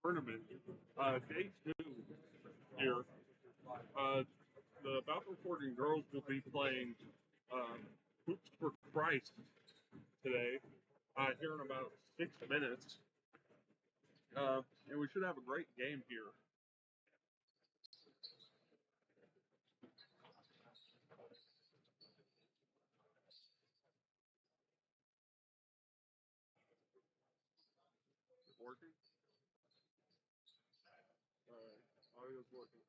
Tournament, day 2 here. The Balko-Forgan girls will be playing Hoops for Christ today, here in about 6 minutes. And we should have a great game here. Working? Audio's working.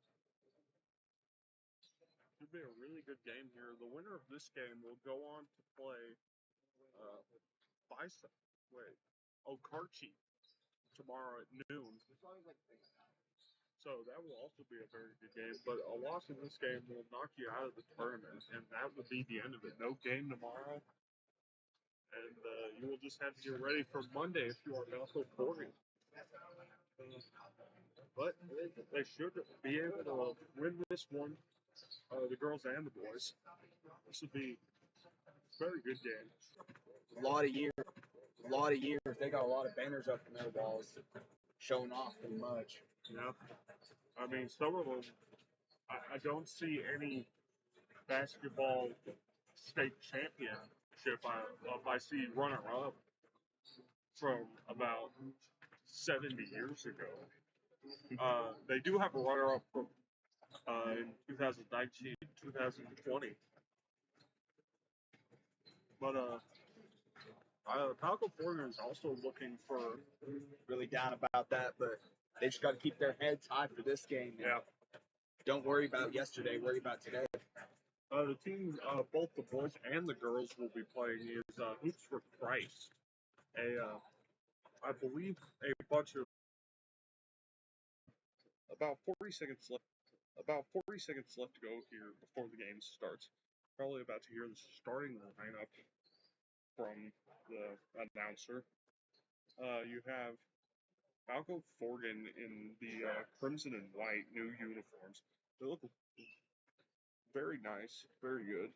Should be a really good game here. The winner of this game will go on to play Karchi tomorrow at noon. So that will also be a very good game. But a loss in this game will knock you out of the tournament, and that will be the end of it. No game tomorrow, and you will just have to get ready for Monday if you are Balko-Forgan. But they should be able to win this one, the girls and the boys. This would be a very good game. A lot of years. They got a lot of banners up in their walls showing off pretty much. Yeah. I mean, some of them, I don't see any basketball state championship. I see runner-up from about 70 years ago. They do have a runner-up from in 2019, 2020. But Balko-Forgan is also looking for. Really down about that, but they just got to keep their heads high for this game. Yeah. Don't worry about yesterday. Worry about today. The team, both the boys and the girls will be playing is Hoops for Christ. I believe a bunch of about 40 seconds left. About 40 seconds left to go here before the game starts. Probably about to hear the starting lineup from the announcer. You have Balko-Forgan in the crimson and white new uniforms. They look very nice, very good.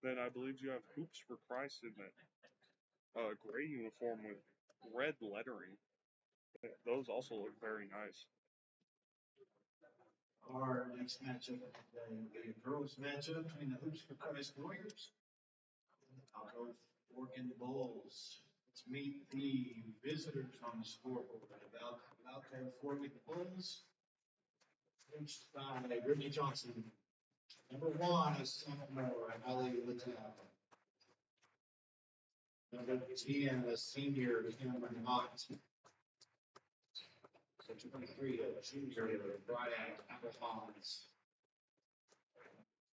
Then I believe you have Hoops for Christ in that gray uniform with red lettering. Those also look very nice. Our next matchup of the day will be a girls' matchup between the Hoops for Christ Warriors and the Balko-Forgan Bulls. Let's meet the visitors on the scoreboard. Balko-Forgan Bulls, coached by Brittany Johnson. Number 1 is sophomore Ali Littell. Number 10, a senior Cameron Mott. 23, a junior Brian Applehans.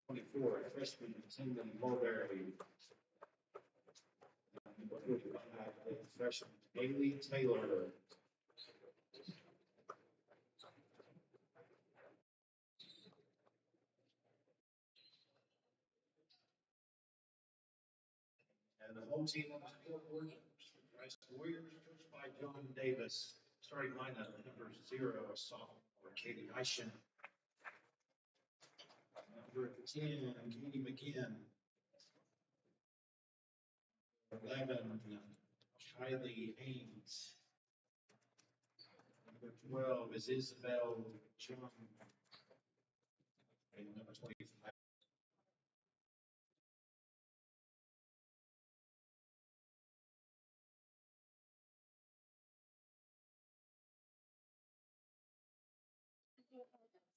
24, a freshman Timothy Mulberry. Number 45, a freshman Haley Taylor. And the whole team on the scoreboard, Christ Warriors, coached by John Davis. Starting lineup, number 0, sophomore Katie Eischen. Number 10, Katie McKinn. 11, Kylie Haynes. Number 12 is Isabel Chung. And number 25.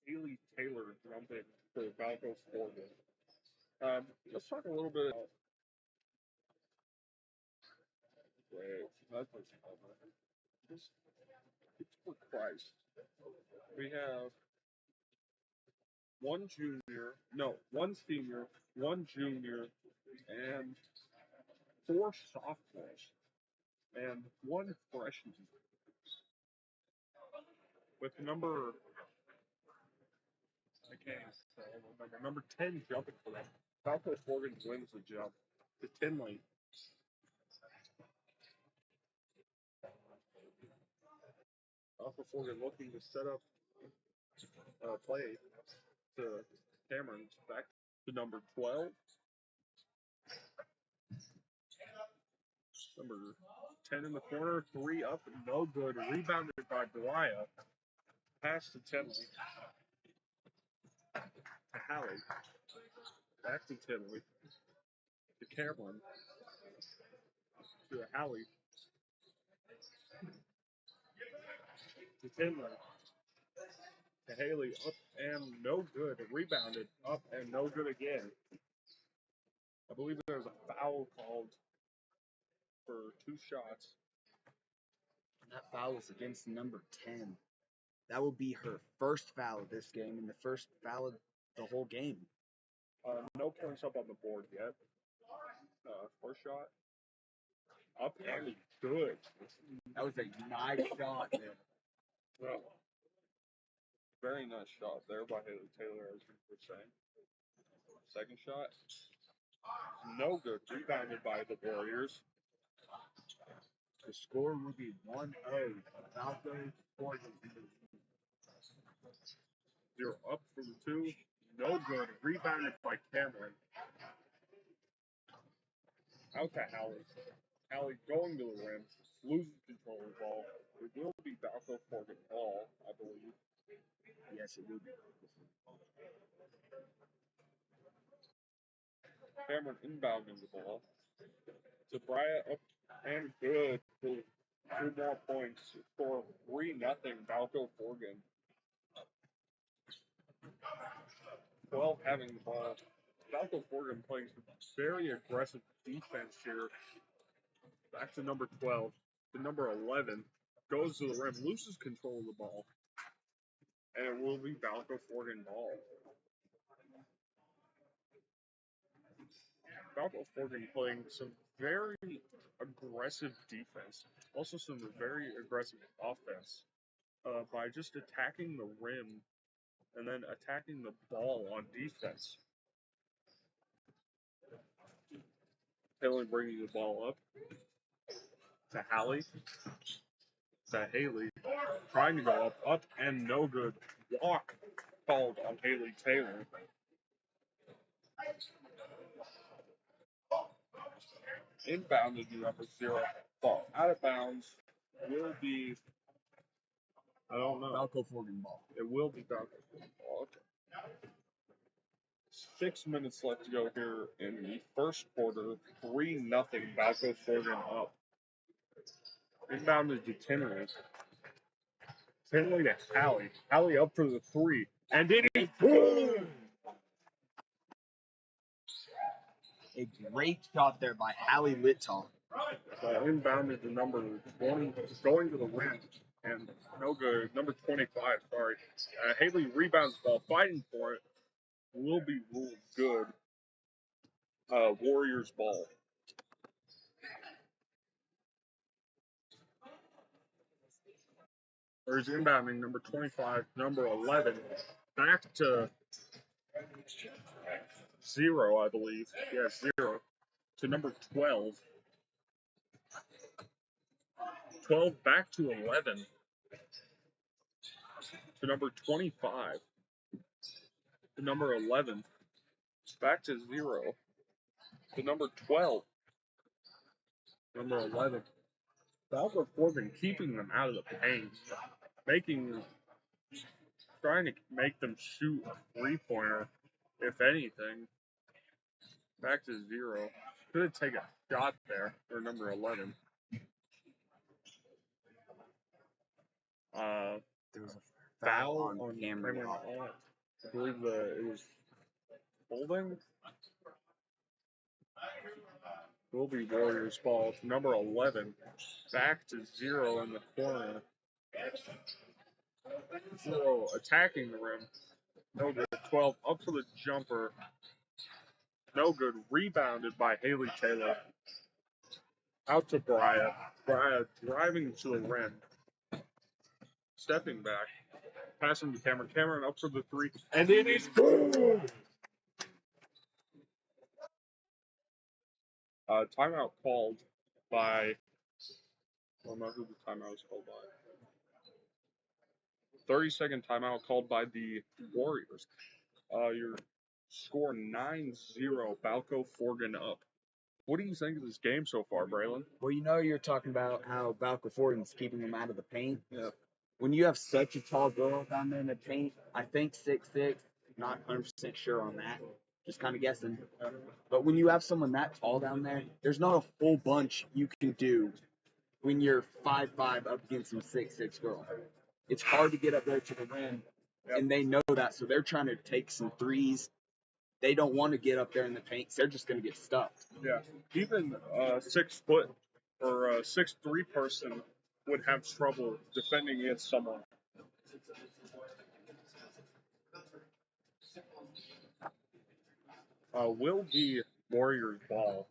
Haley Taylor jumping for Balko-Forgan. Let's talk a little bit about. Just for Christ. We have one senior, one junior, and 4 sophomores, and 1 freshman. With number, I can't remember, number 10 jumping for them. Balko-Forgan wins the jump. The 10 lane. Balko-Forgan looking to set up play to Cameron back to number 12. Number 10 in the corner, 3 up, no good. Rebounded by Brian. Pass to Tinley. To Hallie. Back to Tinley. To Cameron. To Hallie. To Tinley. To Haley. Up and no good. Rebounded. Up and no good again. I believe there's a foul called for 2 shots. That foul was against number 10. That will be her first foul of this game and the first foul of the whole game. No points up on the board yet. First shot. Up and good. That was a nice shot, man. Well, very nice shot there by Haley Taylor, as we were saying. Second shot. No good. Rebounded by the Warriors. The score will be 1-0. Balko-Forgan. They're up for the 2. No good. Rebounded by Cameron. Out to Hallie. Hallie going to the rim. Loses control of the ball. It will be Balko-Forgan ball, I believe. Yes, it will be. Cameron inbounding the ball. To Bryant up and good for 2 more points. For 3-0 Balko-Forgan. 12 having the ball. Balko-Forgan playing some very aggressive defense here. Back to number 12. To number 11. Goes to the rim. Loses control of the ball. And it will be Balko-Forgan ball. Balko-Forgan playing some very aggressive defense. Also some very aggressive offense. By just attacking the rim and then attacking the ball on defense. Taylor bringing the ball up to Hallie. To Haley. Trying to go up and no good. Walk called on Haley Taylor. Inbounded to number 0. Ball out of bounds. Will be, I don't know. Balko-Forgan ball. It will be Balko-Forgan ball. Okay. 6 minutes left to go here in the first quarter. 3-0 Balko-Forgan up. Inbounded to Tinley. Tinley to Hallie. Hallie up for the 3. And it is boom! A great shot there by Hallie Littoff. Inbounded to number 20, going to the rim, and no good. Number 25, sorry. Haley rebounds the ball, fighting for it. Will be ruled good. Warriors ball. There's inbounding, number 25, number 11, back to 0, I believe. Yes, 0. To number 12. 12 back to 11. To number 25. To number 11. Back to 0. To number 12. Number 11. Balko-Forgan keeping them out of the paint. Trying to make them shoot a 3-pointer, if anything. Back to 0. Could take a shot there for number 11. There was a Foul on on Cameron. Cameron Ott. I believe it was holding. Will be Warriors ball. Number 11. Back to 0 in the corner. 0 attacking the rim. No good. 12 up for the jumper. No good. Rebounded by Haley Taylor. Out to Brian. Brian driving to the rim. Stepping back. Passing to Cameron. Cameron up for the 3. And it is good! Timeout called by. I don't know who the timeout was called by. 30-second timeout called by the Warriors. Your score 9-0. Balko-Forgan up. What do you think of this game so far, Braylon? Well, you know, you're talking about how Balko-Forgan's keeping them out of the paint. Yeah. When you have such a tall girl down there in the paint, I think 6'6", not 100% sure on that, just kind of guessing. But when you have someone that tall down there, there's not a full bunch you can do when you're 5'5" up against some 6'6" girl. It's hard to get up there to the rim, and they know that, so they're trying to take some threes. They don't want to get up there in the paint, so they're just going to get stuck. Yeah. Even a 6 foot or a 6'3" person would have trouble defending against someone. Will be Warriors ball.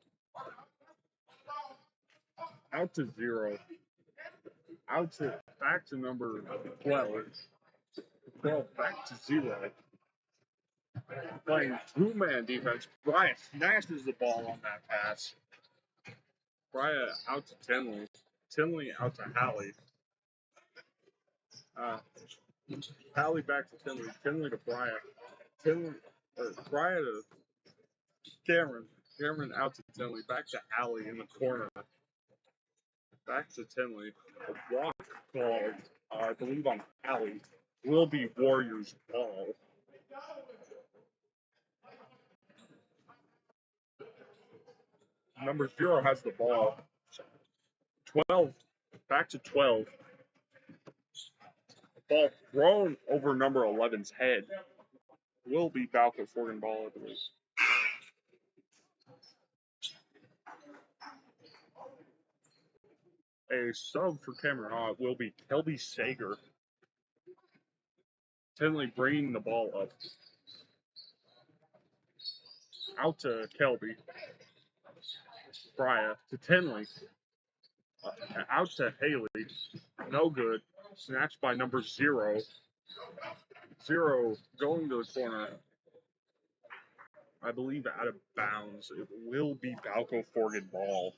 Out to 0. Back to number 12. 12 back to 0. Playing two-man defense. Bryant snatches the ball on that pass. Bryant out to Tinley. Tinley out to Hallie. Hallie back to Tinley. Tinley to Bryant. Bryant to Cameron. Cameron out to Tinley. Back to Hallie in the corner. Back to Tinley. A walk called, I believe, on Hallie. Will be Warriors ball. Number 0 has the ball. 12. Back to 12. Ball thrown over number 11's head. Will be Balko-Forgan ball, I believe. A sub for Cameron Ott will be Kelby Sager. Tinley bringing the ball up. Out to Kelby. Bryant to Tinley. Out to Haley. No good. Snatched by number 0. 0 going to the corner. I believe out of bounds. It will be Balko-Forgan ball.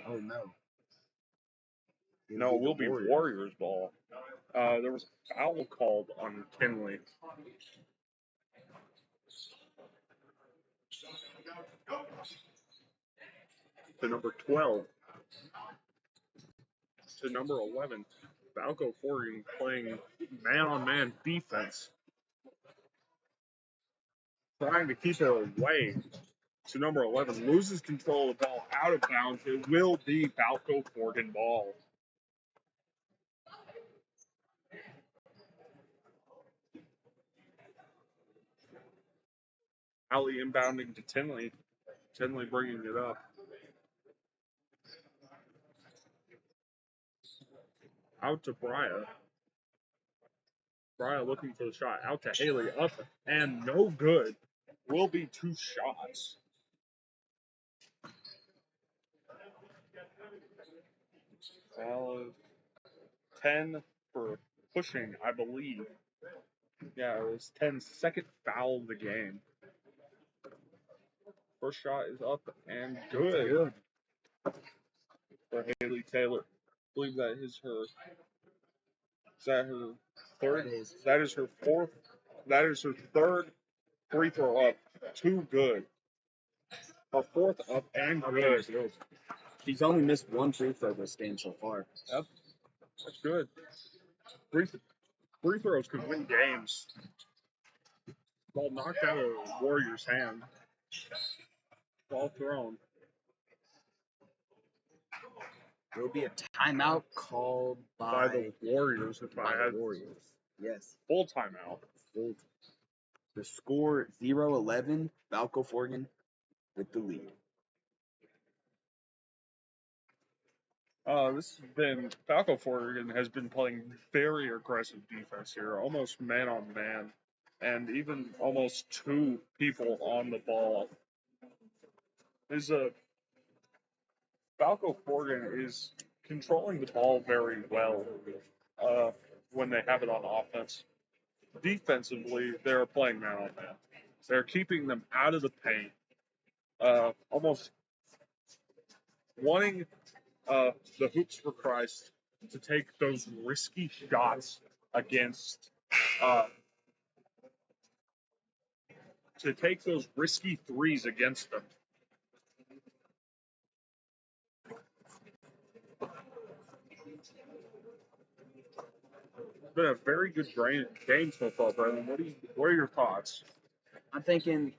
Oh, no. No, it will be Warriors ball. There was a foul called on Tinley. To number 12. To number 11. Balko-Forgan playing man-on-man defense. Trying to keep it away. To number 11. Loses control of the ball out of bounds. It will be Balko-Forgan ball. Hallie inbounding to Tinley. Tinley bringing it up. Out to Bryant. Bryant looking for the shot. Out to Haley. Up and no good. Will be 2 shots. Foul 10 for pushing, I believe. Yeah, it was 10's second foul of the game. First shot is up and good. For Haley Taylor. I believe that is her. Is that her third? That is her fourth. That is her third free throw up. 2 good. Her fourth up and good. She's only missed 1 free throw this game so far. Yep. That's good. Free throws could win games. Ball knocked out of Warriors' hand. Ball thrown. There will be a timeout called By the Warriors, if I had Warriors. Yes. full timeout. The score 0-11. Balko-Forgan with the lead. Balko-Forgan has been playing very aggressive defense here, almost man on man, and even almost 2 people on the ball. Balko-Forgan is controlling the ball very well when they have it on offense. Defensively, they're playing man on man. They're keeping them out of the paint, almost wanting the Hoops for Christ to take those risky shots against, to take those risky threes against them. It's been a very good game so far, Brendan. What are your thoughts? I'm thinking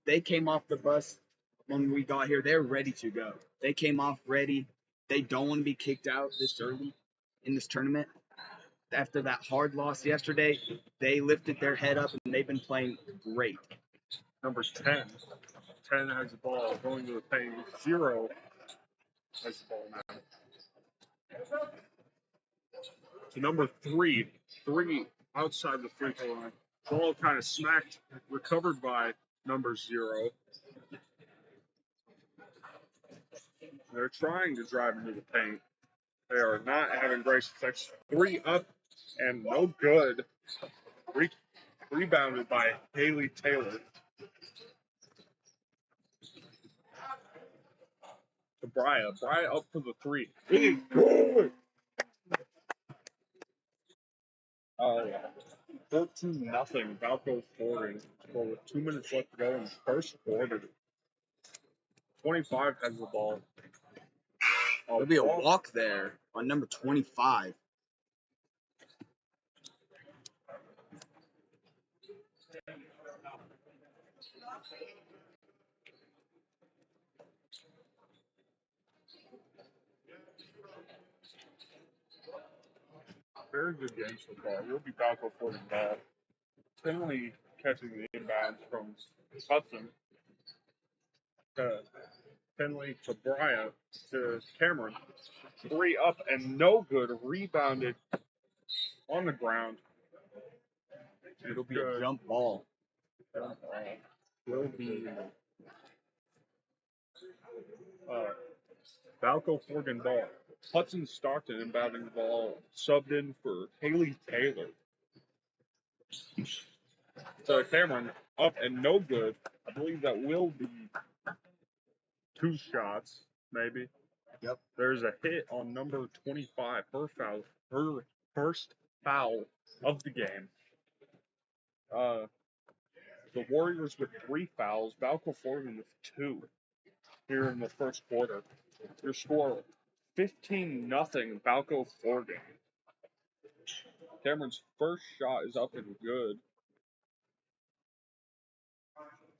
they came off the bus when we got here. They're ready to go. They came off ready. They don't want to be kicked out this early in this tournament. After that hard loss yesterday, they lifted their head up and they've been playing great. Number 10. 10 has the ball going to the paint. 0 has the ball now. To number 3. 3 outside the free throw line. Ball kind of smacked, recovered by number 0. They're trying to drive into the paint. They are not having great success. 3 up and no good. Rebounded by Haley Taylor. To Bria. Bria up for the 3. It is good. 13-0. Balko-Forgan. With 2 minutes left to go in the first quarter. 25 has the ball. There'll be a walk there on number 25. Very good game so far. Will be Balko-Forgan ball. Finley catching the inbounds from Hudson. Finley to Bryant to Cameron. 3 up and no good. Rebounded on the ground. It'll be a jump ball. Will be Balko-Forgan ball. Hudson Stockton inbounding the ball, subbed in for Haley Taylor. So Cameron up and no good. I believe that will be 2 shots, maybe. Yep. There's a hit on number 25. Her first foul of the game. The Warriors with 3 fouls. Balko-Forgan with 2 here in the first quarter. Your score 15-0 Balko-Forgan. Cameron's first shot is up and good.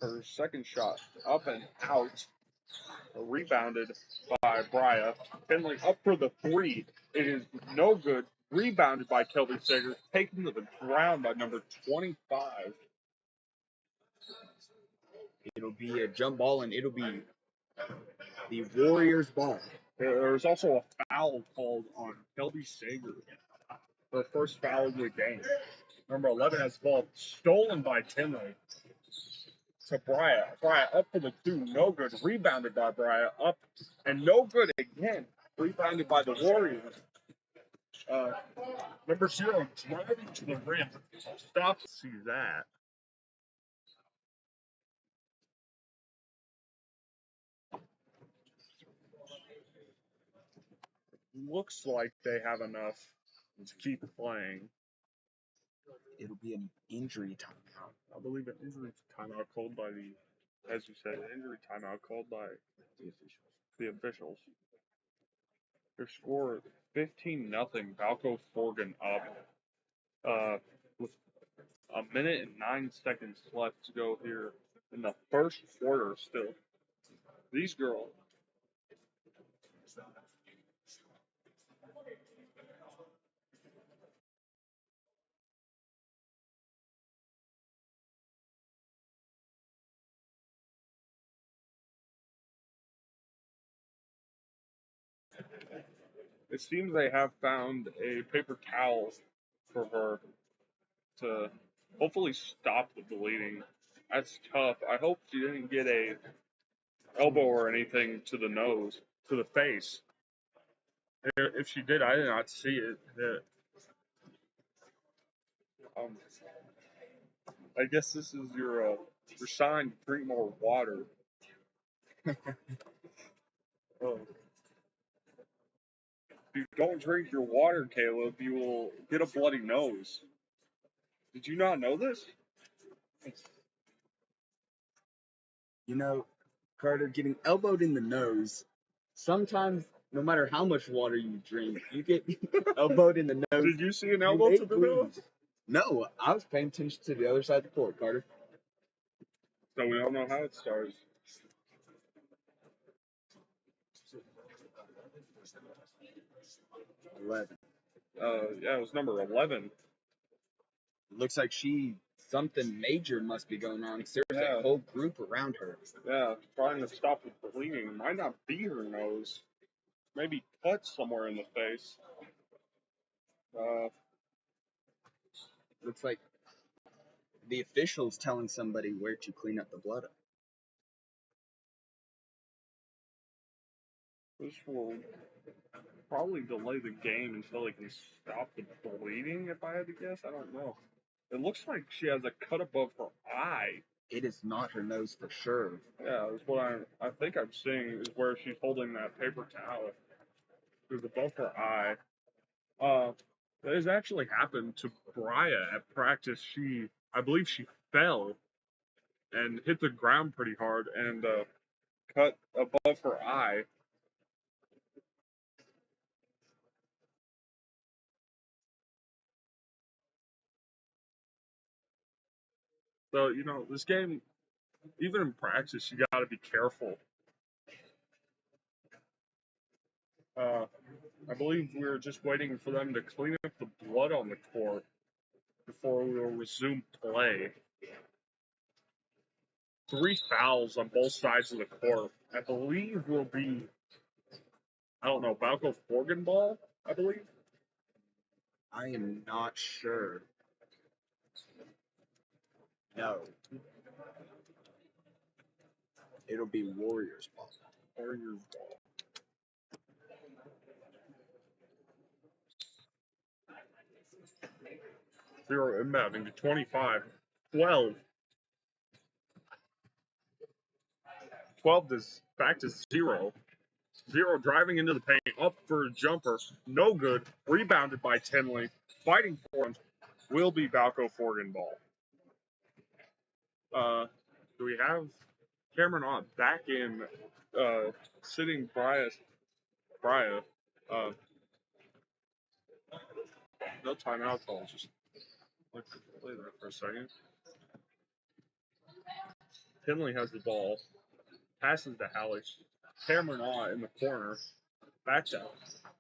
Her second shot up and out. Rebounded by Bria. Finley up for the 3. It is no good. Rebounded by Kelby Sager. Taken to the ground by number 25. It'll be a jump ball, and it'll be the Warriors' ball. There's also a foul called on Kelby Sager. Her first foul of the game. Number 11 has the ball stolen by Tinley. To Bria. Bria up for the 2. No good. Rebounded by Bria. Up and no good again. Rebounded by the Warriors. Number 0 driving to the rim. Stop to see that. Looks like they have enough to keep playing. It'll be an injury timeout. I believe an injury timeout called by as you said, an injury timeout called by the officials. Their score 15-0. Balko-Forgan up. With a minute and 9 seconds left to go here in the first quarter still. These girls. It seems they have found a paper towel for her to hopefully stop the bleeding. That's tough. I hope she didn't get a elbow or anything to the nose, to the face. If she did, I did not see it. I guess this is your sign to drink more water. If you don't drink your water, Caleb, you will get a bloody nose. Did you not know this? You know, Carter, getting elbowed in the nose, sometimes no matter how much water you drink, you get elbowed in the nose. Did you see an You elbow may to the bleed. nose? No, I was paying attention to the other side of the court, Carter. So we don't know how it starts. Yeah, it was number 11. Looks like something major must be going on. There's Yeah. a whole group around her. Yeah, trying to stop the bleeding. Might not be her nose. Maybe cut somewhere in the face. Looks like the official's telling somebody where to clean up the blood up. This will probably delay the game until they can stop the bleeding, if I had to guess. I don't know. It looks like she has a cut above her eye. It is not her nose for sure. Yeah, that's what I think I'm seeing is where she's holding that paper towel. It was above her eye. That has actually happened to Briya at practice. I believe she fell and hit the ground pretty hard and cut above her eye. So, this game, even in practice, you got to be careful. I believe we're just waiting for them to clean up the blood on the court before we will resume play. 3 fouls on both sides of the court. I believe will be, I don't know, Balko-Forgan ball, I believe. I am not sure. No. It'll be Warriors ball. Warriors ball. Zero inbounding to 25. 12. 12 is back to 0. 0 driving into the paint, up for a jumper, no good, rebounded by Tinley, fighting for him, will be Balko-Forgan ball. Do we have Cameron Ott back in, sitting Briya, no timeout calls, just like play there for a second. Tinley has the ball, passes to Hallie, Cameron Ott in the corner, back to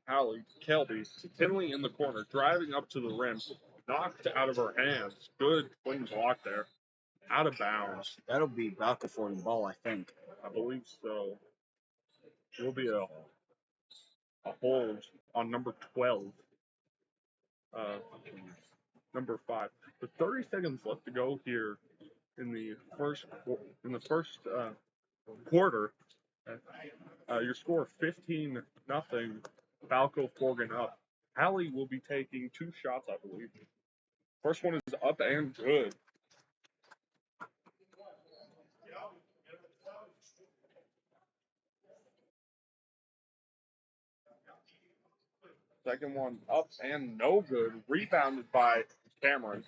Hallie, Kelby, Tinley in the corner, driving up to the rim, knocked out of her hands. Good clean block there. Out of bounds. That'll be Balko-Forgan ball, I think. I believe so. It will be a hold on number 12. Number 5. With 30 seconds left to go here in the first quarter. Your score 15-0. Balko-Forgan up. Hallie will be taking 2 shots, I believe. First one is up and good. Second one up and no good. Rebounded by Cameron.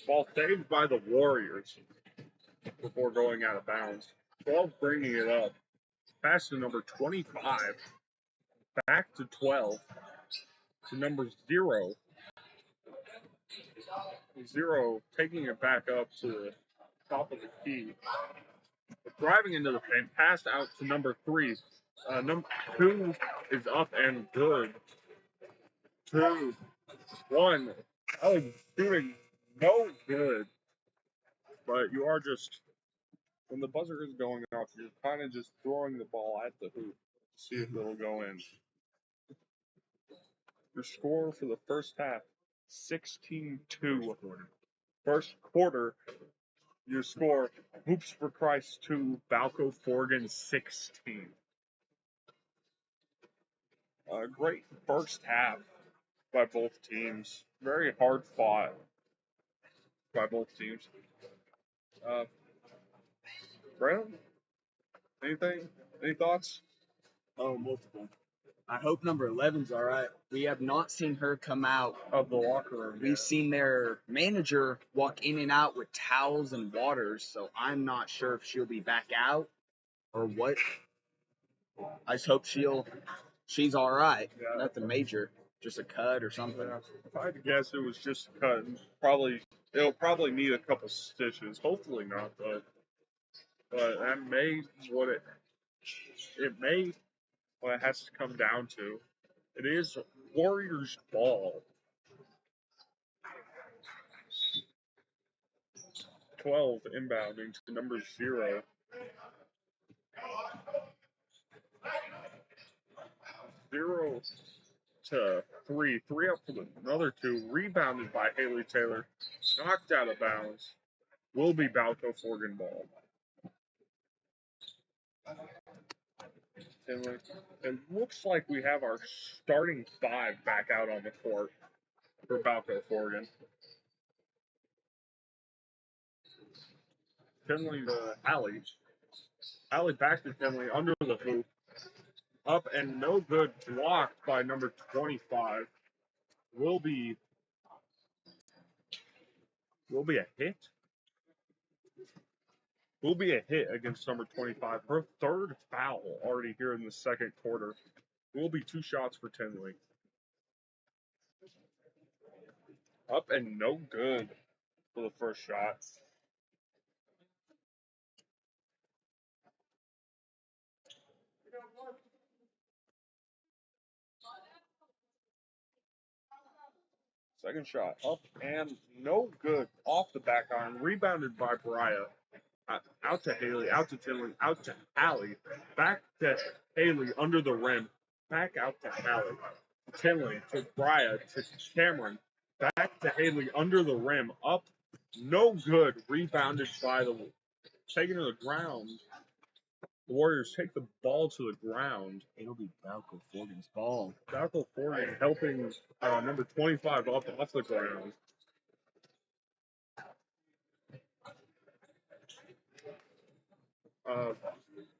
Ball saved by the Warriors before going out of bounds. 12 bringing it up. Pass to number 25. Back to 12. To number 0. 0 taking it back up to the top of the key. Driving into the paint. Passed out to number 3. Number 2 is up and good. 2, 1. Oh, shooting no good. But you are just, when the buzzer is going off, you're kind of just throwing the ball at the hoop to see if it'll go in. Your score for the first half, 16-2. First quarter, your score, Hoops for Christ 2, Balko-Forgan 16. Great first half by both teams. Very hard fought by both teams. Brandon, anything? Any thoughts? Oh, multiple. I hope number 11's all right. We have not seen her come out Of the locker room. We've seen their manager walk in and out with towels and waters, so I'm not sure if she'll be back out or what. I just hope she's all right. Yeah. Nothing major, just a cut or something. Yeah. If I had to guess, it was just a cut. It'll probably need a couple stitches. Hopefully not, but that may what it may what it has to come down to. It is Warriors ball. 12 inbounding to number 0. 0 to 3. 3 up for another 2. Rebounded by Haley Taylor. Knocked out of bounds. Will be Balko-Forgan ball. And it looks like we have our starting 5 back out on the court for Balko-Forgan. Finley to Allie. Allie back to Finley under the hoop. Up and no good. Blocked by number 25. Will be a hit. Will be a hit against number 25. Her third foul already here in the second quarter. Will be 2 shots for Tinley. Up and no good for the first shot. Second shot up and no good off the back iron. Rebounded by Briah. Out to Haley, out to Tinley, out to Allie. Back to Haley under the rim. Back out to Allie. Tinley to Briah to Cameron. Back to Haley under the rim. Up, no good. Rebounded by taken to the ground. The Warriors take the ball to the ground. It'll be Balko-Forgan's ball. Balko-Forgan helping number 25 up off the ground.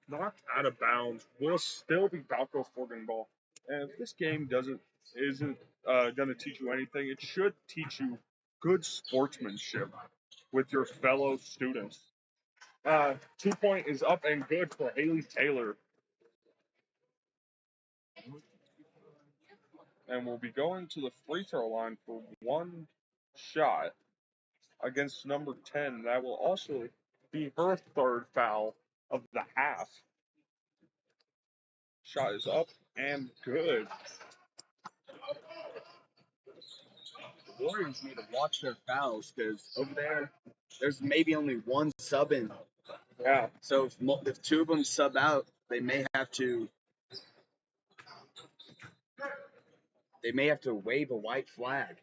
Knocked out of bounds. Will still be Balko-Forgan ball. And if this game isn't going to teach you anything, it should teach you good sportsmanship with your fellow students. 2-point is up and good for Haley Taylor. And we'll be going to the free throw line for 1 shot against number 10. That will also be her third foul of the half. Shot is up and good. The Warriors need to watch their fouls because over there's maybe only one sub in. Yeah. So if 2 of them sub out, they may have to wave a white flag.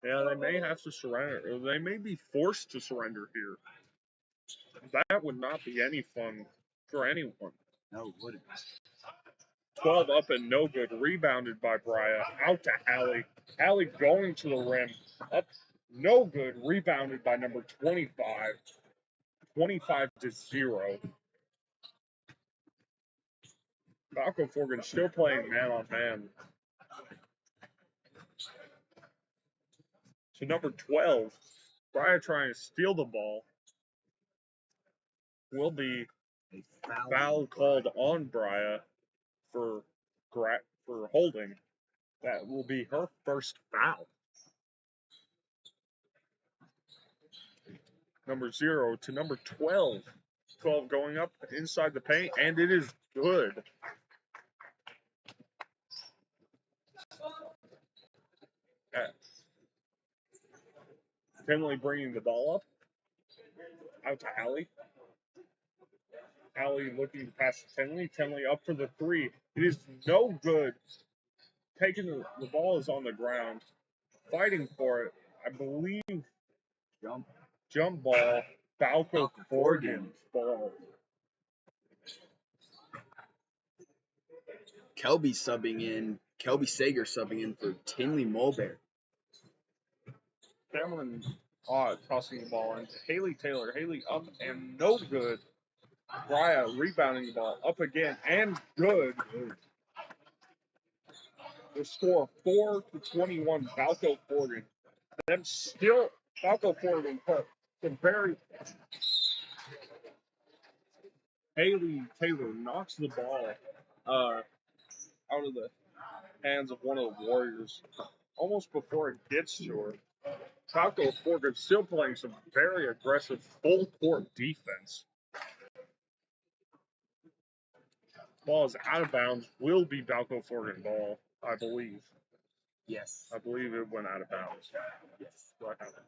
Yeah, they may have to surrender. Or they may be forced to surrender here. That would not be any fun for anyone. No, it wouldn't. 12 up and no good. Rebounded by Briah. Out to Allie. Allie going to the rim. Up, no good. Rebounded by number 25. 25-0. Balko-Forgan still playing man-on-man. To number 12. Briah trying to steal the ball. Will be a foul called on Briah for holding. That will be her first foul. Number 0 to number 12. 12 going up inside the paint, and it is good. Finley bringing the ball up. Out to Allie. Allie looking to pass to Finley. Finley up for the 3. It is no good. Taking the ball is on the ground. Fighting for it. I believe jump ball. Balko-Forgan's ball. Kelby Sager subbing in for Tinley Mulberry. Cameron tossing the ball in. Haley Taylor. Haley up and no good. Briah rebounding the ball. Up again and good. The score 4-21. Balko-Forgan. Then still Balko-Forgan put some very. Haley Taylor knocks the ball into the hands of one of the Warriors almost before it gets to her. Balko-Forgan still playing some very aggressive full court defense. Ball is out of bounds. Will be Balko-Forgan ball, I believe. Yes. I believe it went out of bounds. Yes. What happened?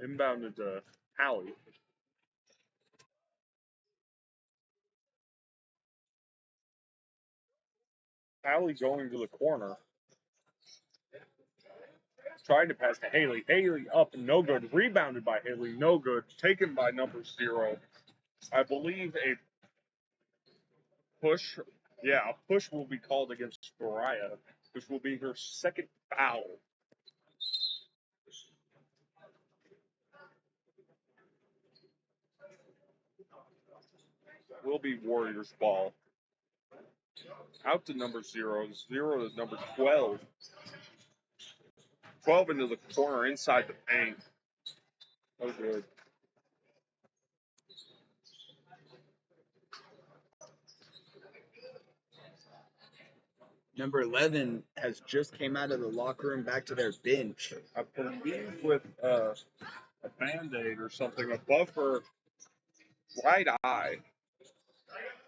Inbounded to Hallie. Hallie going to the corner. Trying to pass to Haley. Haley up, no good. Rebounded by Haley, no good. Taken by number 0. I believe a push. Yeah, a push will be called against Mariah, which will be her second foul. Will be Warriors ball. Out to number 0. 0 to number 12. 12 into the corner inside the paint. Oh, good. Number 11 has just came out of the locker room back to their bench. I believe with a Band-Aid or something above her right eye.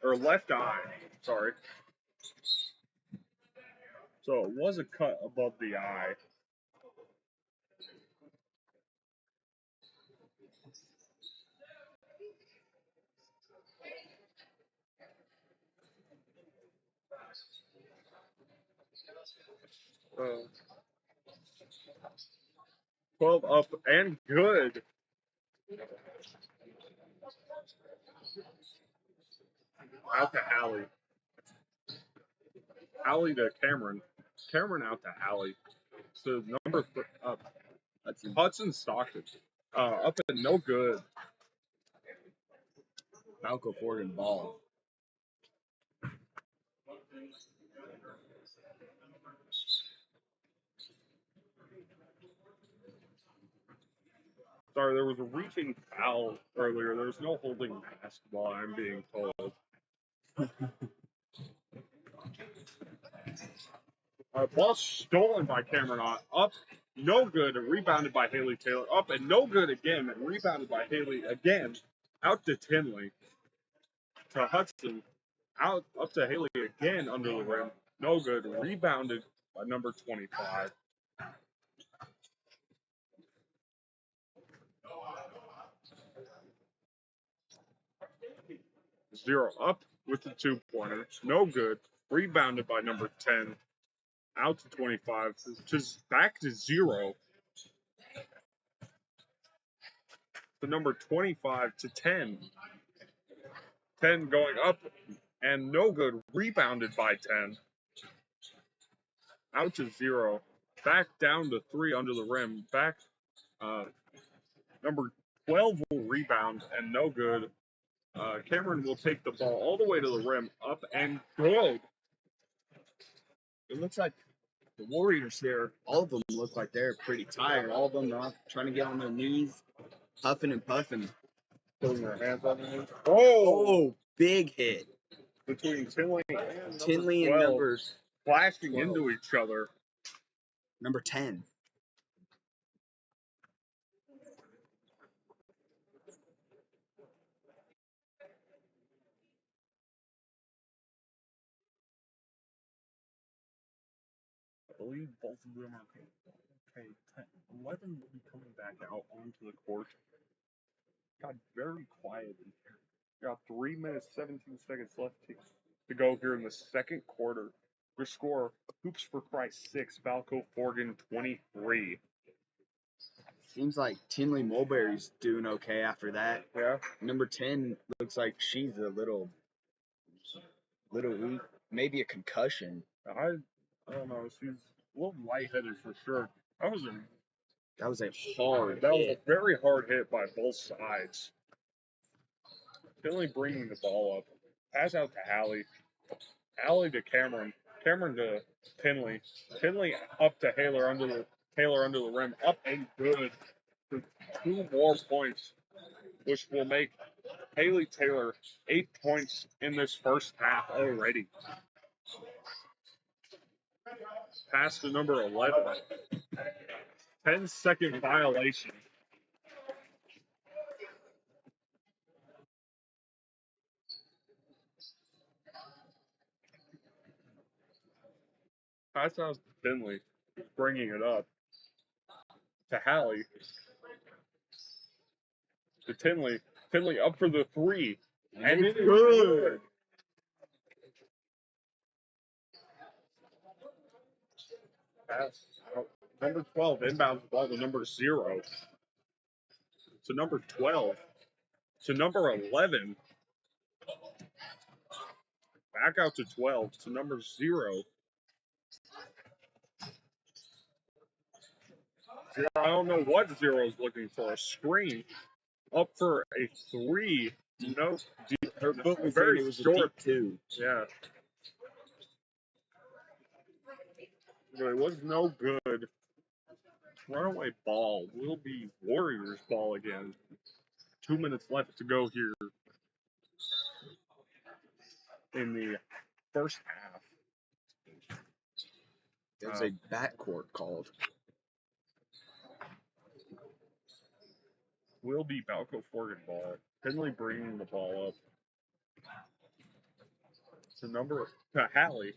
Or left eye, sorry. So it was a cut above the eye. Uh, 12 up and good. Out to Hallie. Hallie to Cameron. Cameron out to Hallie. So number up. Hudson Stockton. Up and no good. Balko-Forgan ball. Sorry, there was a reaching foul earlier. There's no holding basketball, I'm being told. Ball stolen by Cameron up, no good, and rebounded by Haley Taylor. Up and no good again, and rebounded by Haley again. Out to Tinley. To Hudson. Out up to Haley again under the rim. No good. Rebounded by number 25. Zero up with the 2-pointer. No good. Rebounded by number 10. Out to 25. Just back to 0. The number 25 to 10. 10 going up and no good. Rebounded by 10. Out to 0. Back down to 3 under the rim. Back. Number 12 will rebound and no good. Cameron will take the ball all the way to the rim. Up and good. It looks like the Warriors here, all of them look like they're pretty tired. All of them are trying to get on their knees, huffing and puffing. Putting their hands on their knees. Oh, big hit. Between Tinley and Tinley number 12, and number flashing 12. into each other. Number 10. I believe both of them are okay. 11 will be coming back out onto the court. Got very quiet in here. Got 3 minutes, 17 seconds left to go here in the second quarter. Your score, Hoops for Christ 6, Balko-Forgan 23. Seems like Tinley Mulberry's doing okay after that. Yeah. Number 10 looks like she's a little weak. Maybe a concussion. I don't know. She's a little lightheaded for sure. That was a hard That was hit. a very hard hit by both sides. Tinley bringing the ball up. Pass out to Hallie. Hallie to Cameron. Cameron to Tinley. Tinley up to Taylor under the rim. Up and good for 2 more points, which will make Haley Taylor 8 points in this first half already. Pass to number 11. 10-second violation. Pass out to Finley. He's bringing it up to Hallie. To Tinley. Tinley up for the 3. And it's good. Pass out. Number 12 inbounds the ball to number 0. To number 12. To number 11. Back out to 12. To number 0. I don't know what 0 is looking for. A screen. Up for a 3. No. Her book was Very saying it was short. a deep 2. Yeah. But it was no good. Runaway ball will be Warriors ball again. 2 minutes left to go here in the first half. There's a backcourt called. Will be Balko-Forgan ball. Finley bringing the ball up. To Hallie.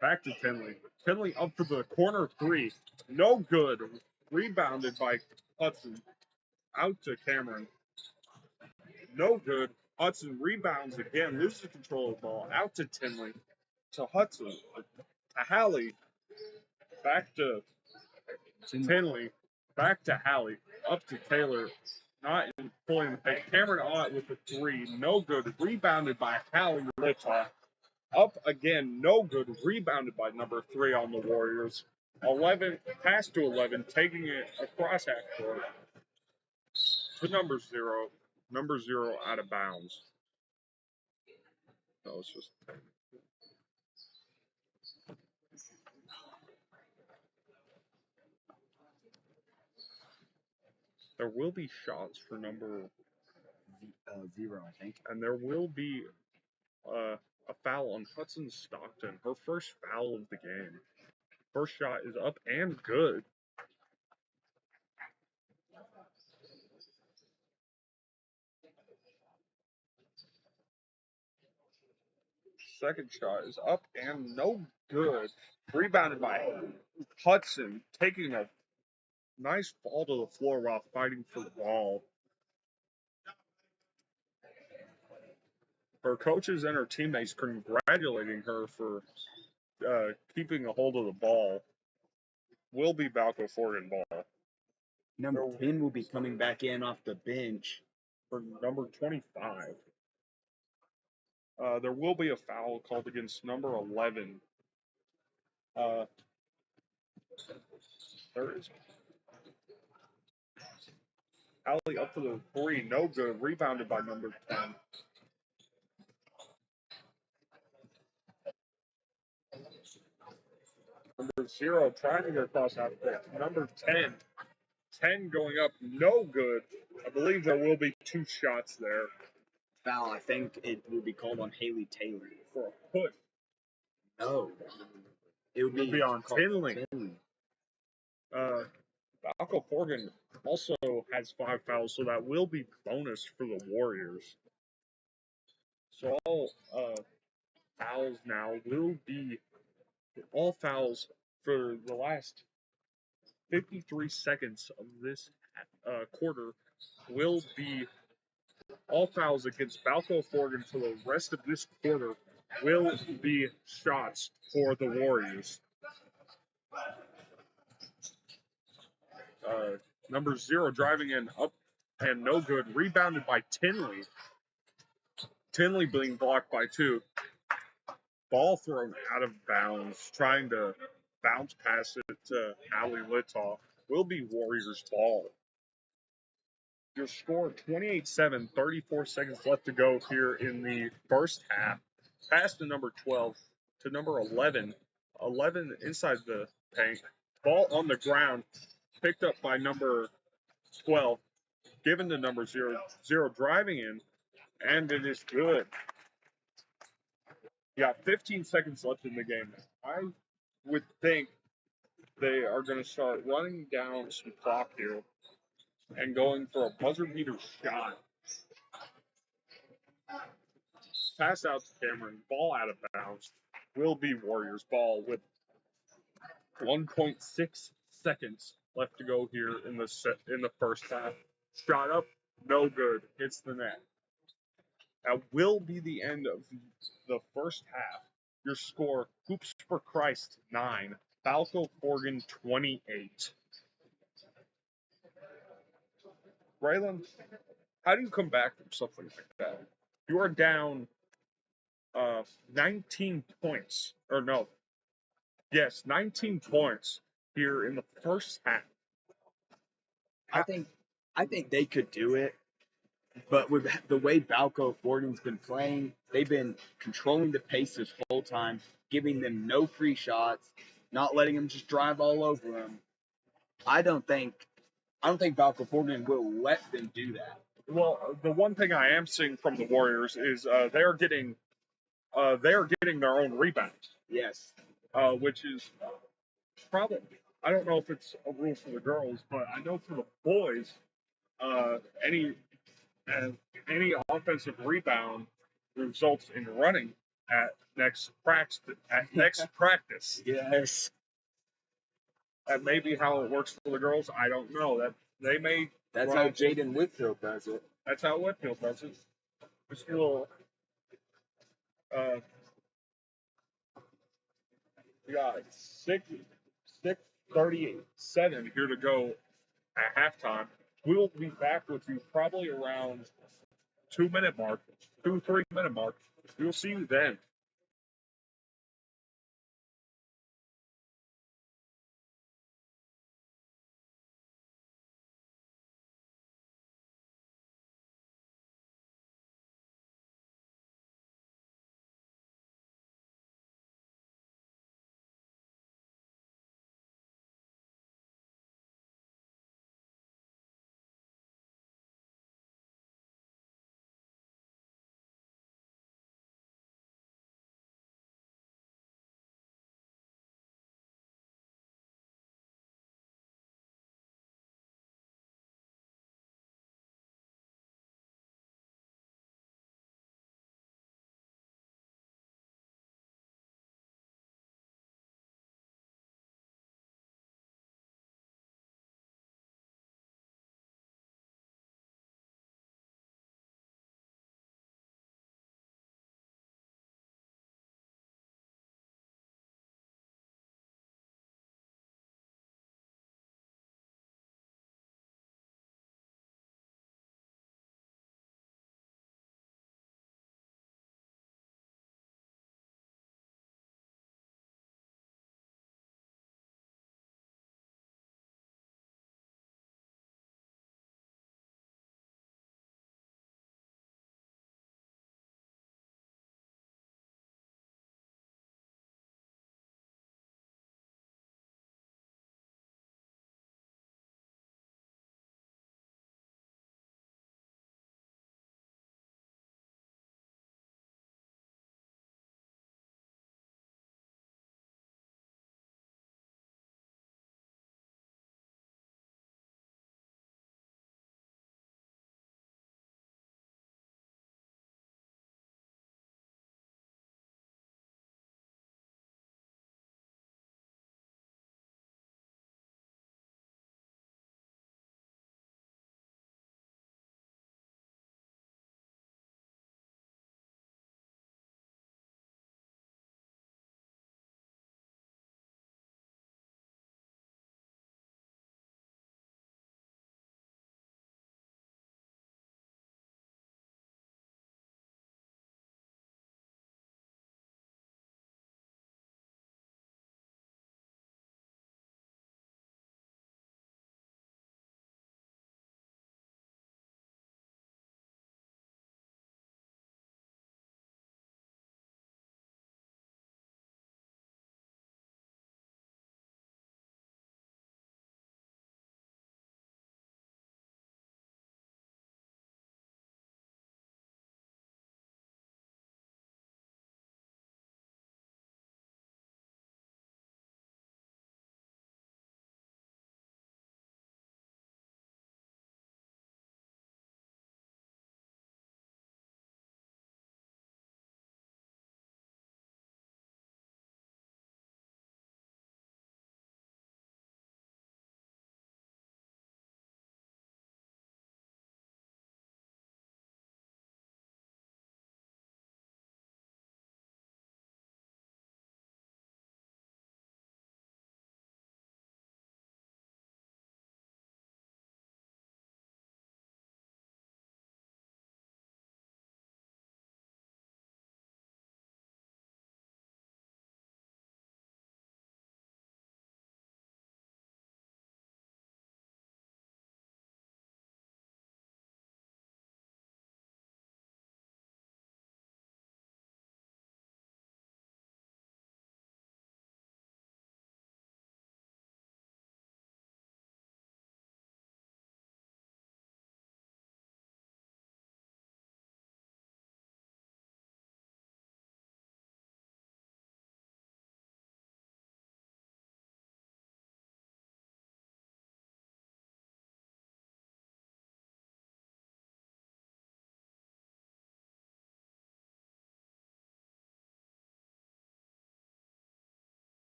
Back to Tinley. Tinley up for the corner 3. No good. Rebounded by Hudson. Out to Cameron. No good. Hudson rebounds again. Loses control of the ball. Out to Tinley. To Hudson. To Hallie. Back to Tinley. Back to Hallie. Up to Taylor. Not pulling the paint. Cameron Ott with the 3. No good. Rebounded by Hallie Litoff. Up again. No good. Rebounded by number 3 on the Warriors. 11. Pass to 11. Taking it across half court. To number 0. Number 0 out of bounds. That was just. There will be shots for number 0, I think. and there will be a foul on Hudson Stockton. Her first foul of the game. First shot is up and good. Second shot is up and no good. Rebounded by Hudson, taking a nice fall to the floor while fighting for the ball. Her coaches and her teammates congratulating her for keeping a hold of the ball. Will be Balko-Forgan ball. Number 10 will be coming back in off the bench. For number 25. There will be a foul called against number 11. There is. Allie up for the 3. No good. Rebounded by number 10. Number 0 trying to get across half court. Number 10. 10 going up. No good. I believe there will be 2 shots there. Foul, I think it will be called on Haley Taylor. For a push. No. It would be on Tinley. Balko-Forgan also has 5 fouls, so that will be bonus for the Warriors. So all fouls now will be all fouls for the last 53 seconds of this quarter will be all fouls against Balko-Forgan for the rest of this quarter will be shots for the Warriors. Number 0 driving in up and no good. Rebounded by Tinley. Tinley being blocked by 2. Ball thrown out of bounds. Trying to bounce past it to Hallie Litoff. Will be Warriors ball. Your score 28-7, 34 seconds left to go here in the first half. Pass to number 12 to number 11. 11 inside the paint. Ball on the ground. Picked up by number 12. Given to number 0. 0 driving in. And it is good. You got 15 seconds left in the game. would think they are going to start running down some clock here and going for a buzzer beater shot. Pass out to Cameron, ball out of bounds. Will be Warriors ball with 1.6 seconds left to go here in the first half. Shot up, no good. Hits the net. That will be the end of the first half. Your score: Hoops for Christ 9, Balko-Forgan 28. Raylan, how do you come back from something like that? You are down 19 points, or no, yes, 19 points here in the first half. I think they could do it, but with the way Balko-Forgan's been playing, they've been controlling the pace this whole time, giving them no free shots, not letting them just drive all over them. I don't think Balko-Forgan will let them do that. Well, the one thing I am seeing from the Warriors is they are getting their own rebounds. Yes. Which is probably, I don't know if it's a rule for the girls, but I know for the boys, any offensive rebound results in running at next practice. Yes. That may be how it works for the girls. I don't know. That's how Jaden Whitfield does it. That's how Whitfield does it. Just a little. We got 6:37 here to go at halftime. We'll be back with you probably around 2-minute mark, 2-3 minute mark. We'll see you then.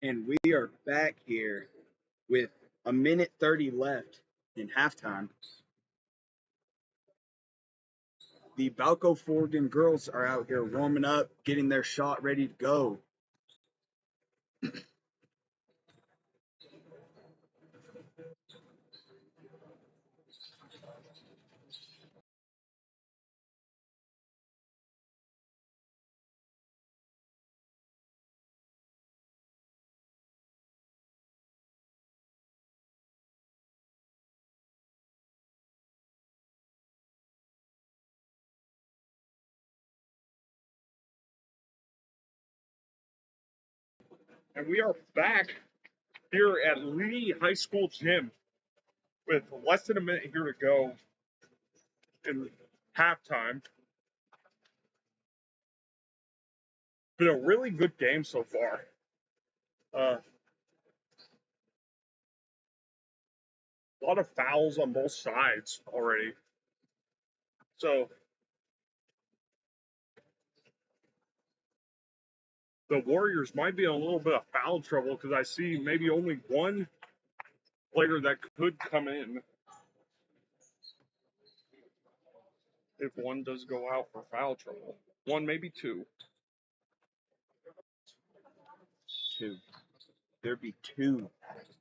And we are back here with a minute 30 left in halftime. The Balko-Forgan girls are out here warming up, getting their shot ready to go. And we are back here at Lee High School Gym with less than a minute here to go in halftime. Been a really good game so far. A lot of fouls on both sides already. So the Warriors might be in a little bit of foul trouble because I see maybe only one player that could come in if one does go out for foul trouble. One, maybe two. Two. There'd be two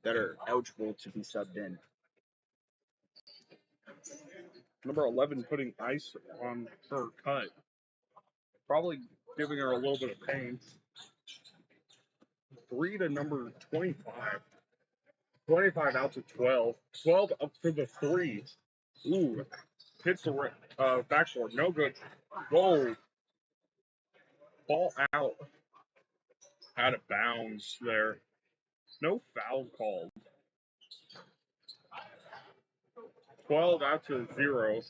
that are eligible to be subbed in. Number 11 putting ice on her cut. Probably giving her a little bit of pain. 3 to number 25. 25 out to 12. 12 up for the 3. Ooh. Hits the backboard. No good. Goal. Ball out. Out of bounds there. No foul called. 12 out to 0.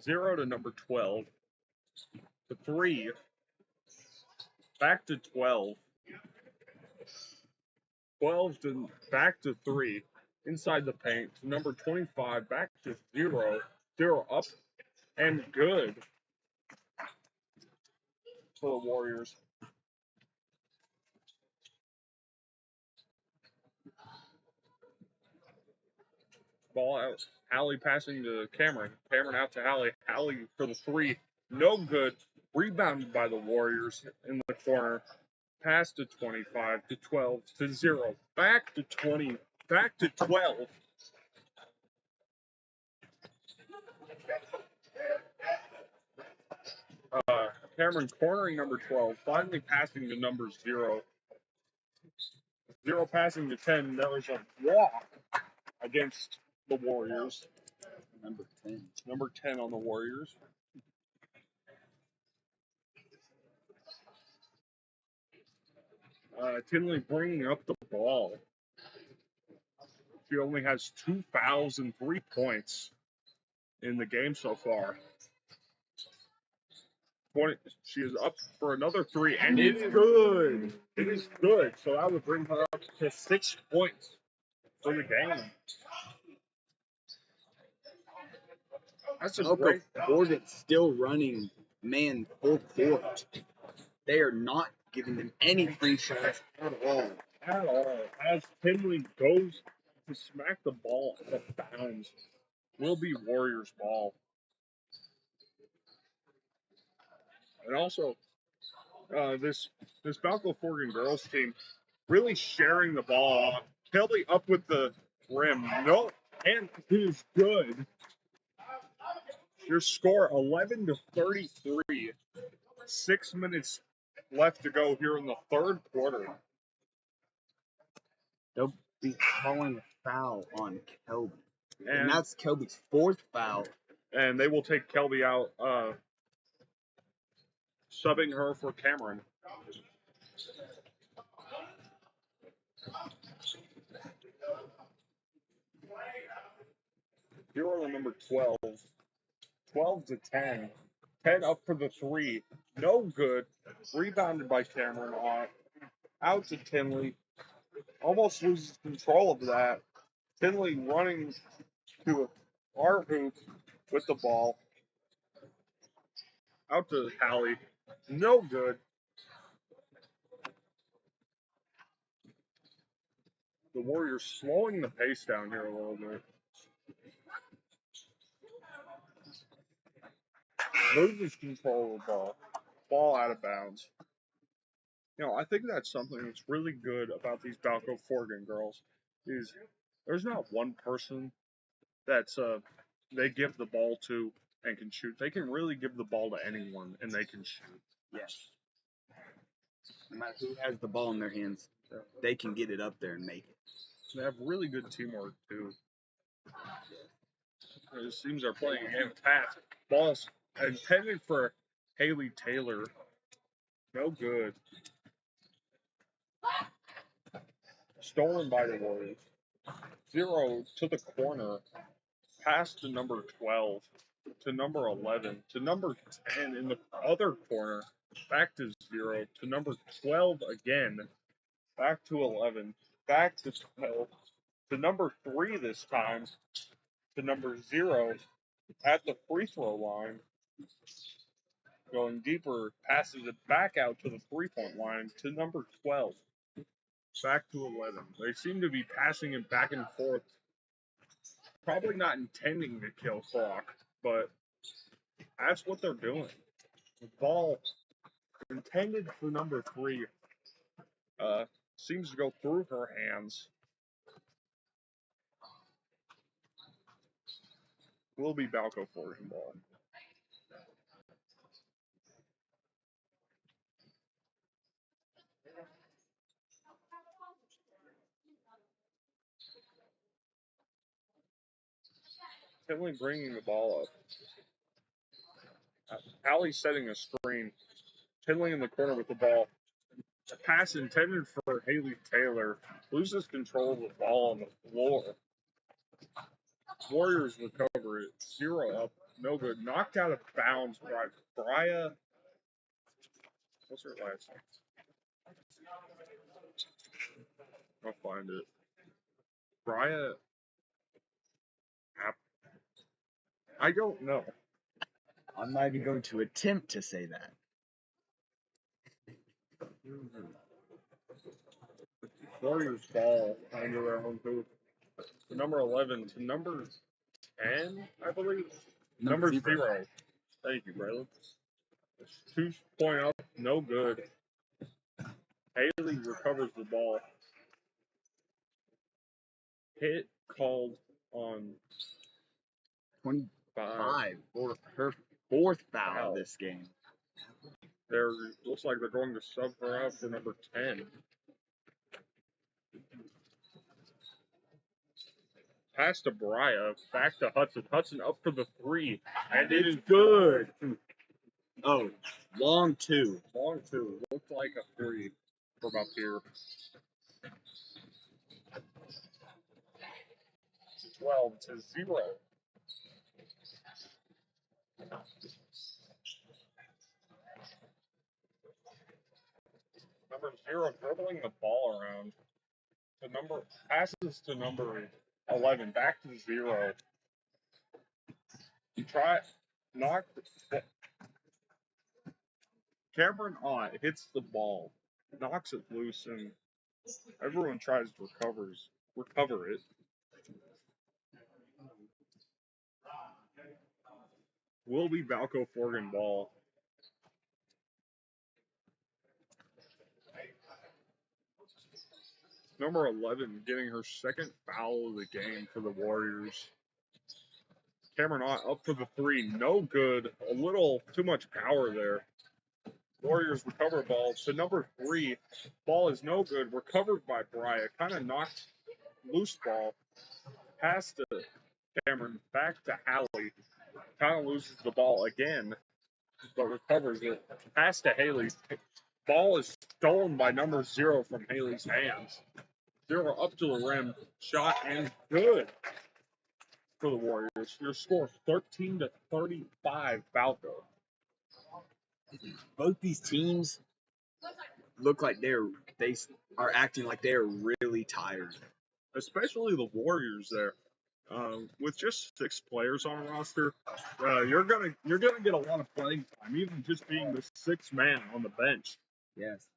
0 to number 12. To 3. Back to 12. 12 to back to 3. Inside the paint. To number 25. Back to 0. 0 up and good for the Warriors. Ball out. Hallie passing to Cameron. Cameron out to Hallie. Hallie for the 3. No good. Rebounded by the Warriors in the corner. Pass to 25 to 12 to 0. Back to 20. Back to 12. Cameron cornering number 12. Finally passing to number 0. 0 passing to 10. There was a walk against the Warriors. Number 10. Number 10 on the Warriors. Tinley bringing up the ball. She only has 2 fouls and 3 points in the game so far. She is up for another 3, and it's good. It is good. So that would bring her up to 6 points for the game. That's a great. Balko-Forgan still running man full court. They are not giving them any free shots at all. At all. As Tinley goes to smack the ball out of bounds, will be Warriors ball. And also, this Balko-Forgan girls team really sharing the ball. Kelly up with the rim. No, and it is good. Your score 11 to 33. 6 minutes left to go here in the third quarter. They'll be calling a foul on Kelby. And And, that's Kelby's 4th foul. and they will take Kelby out, subbing her for Cameron. Here on the number 12. 12 to 10. 10 up for the 3. No good. Rebounded by Cameron. Out to Tinley. Almost loses control of that. Tinley running to our hoop with the ball. Out to Hallie. No good. the Warriors slowing the pace down here a little bit. Loses control of the ball. Ball out of bounds. I think that's something that's really good about these Balko-Forgan girls is there's not one person that's they give the ball to and can shoot. They can really give the ball to anyone and they can shoot. Yes. No matter who has the ball in their hands, they can get it up there and make it. They have really good teamwork too. It seems they're playing a game of pass. Ball's intended for Haley Taylor. No good. Stolen by the Warriors. 0 to the corner. Pass to number 12. To number 11. To number 10 in the other corner. Back to 0. To number 12 again. Back to 11. Back to 12. To number 3 this time. To number 0. At the free throw line. Going deeper. Passes it back out to the 3-point line. To number 12. Back to 11. They seem to be passing it back and forth. Probably not intending to kill clock, but that's what they're doing. The ball intended for number 3 seems to go through her hands. Will be Balko-Forgan ball. Finley bringing the ball up. Allie setting a screen. Finley in the corner with the ball. A pass intended for Haley Taylor. Loses control of the ball on the floor. Warriors recover it. 0 up. No good. Knocked out of bounds by Bria. What's her last name? I'll find it. Bria. I don't know. I'm not even going to attempt to say that. Warriors ball under their own hoop. Number 11 to number 10, I believe. Number 0. Thank you, Braylon. 2-point up, no good. Haley recovers the ball. Hit called on 25 for her 4th foul of this game. Looks like they're going to sub her out for number 10. Pass to Bria, back to Hudson. Hudson up for the 3, and it is good. Oh, long 2. Long 2. Looked like a 3 from up here. 12 to 0. Number 0 dribbling the ball around. Passes to number 11, back to 0. Cameron Ott hits the ball, knocks it loose, and everyone tries to recover it. Will be Balko-Forgan ball. Number 11 getting her 2nd foul of the game for the Warriors. Cameron Ott up for the 3, no good. A little too much power there. Warriors recover ball to number 3. Ball is no good. Recovered by Bria. Kind of knocked loose ball. Pass to Cameron. Back to Hallie. Kind of loses the ball again, but recovers it. Pass to Haley. Ball is stolen by number 0 from Haley's hands. 0 up to the rim. Shot and good for the Warriors. Your score 13 to 35. Balko. Both these teams look like they are acting like they are really tired. Especially the Warriors there. With just 6 players on a roster, you're gonna get a lot of playing time, even just being the 6th man on the bench. Yes.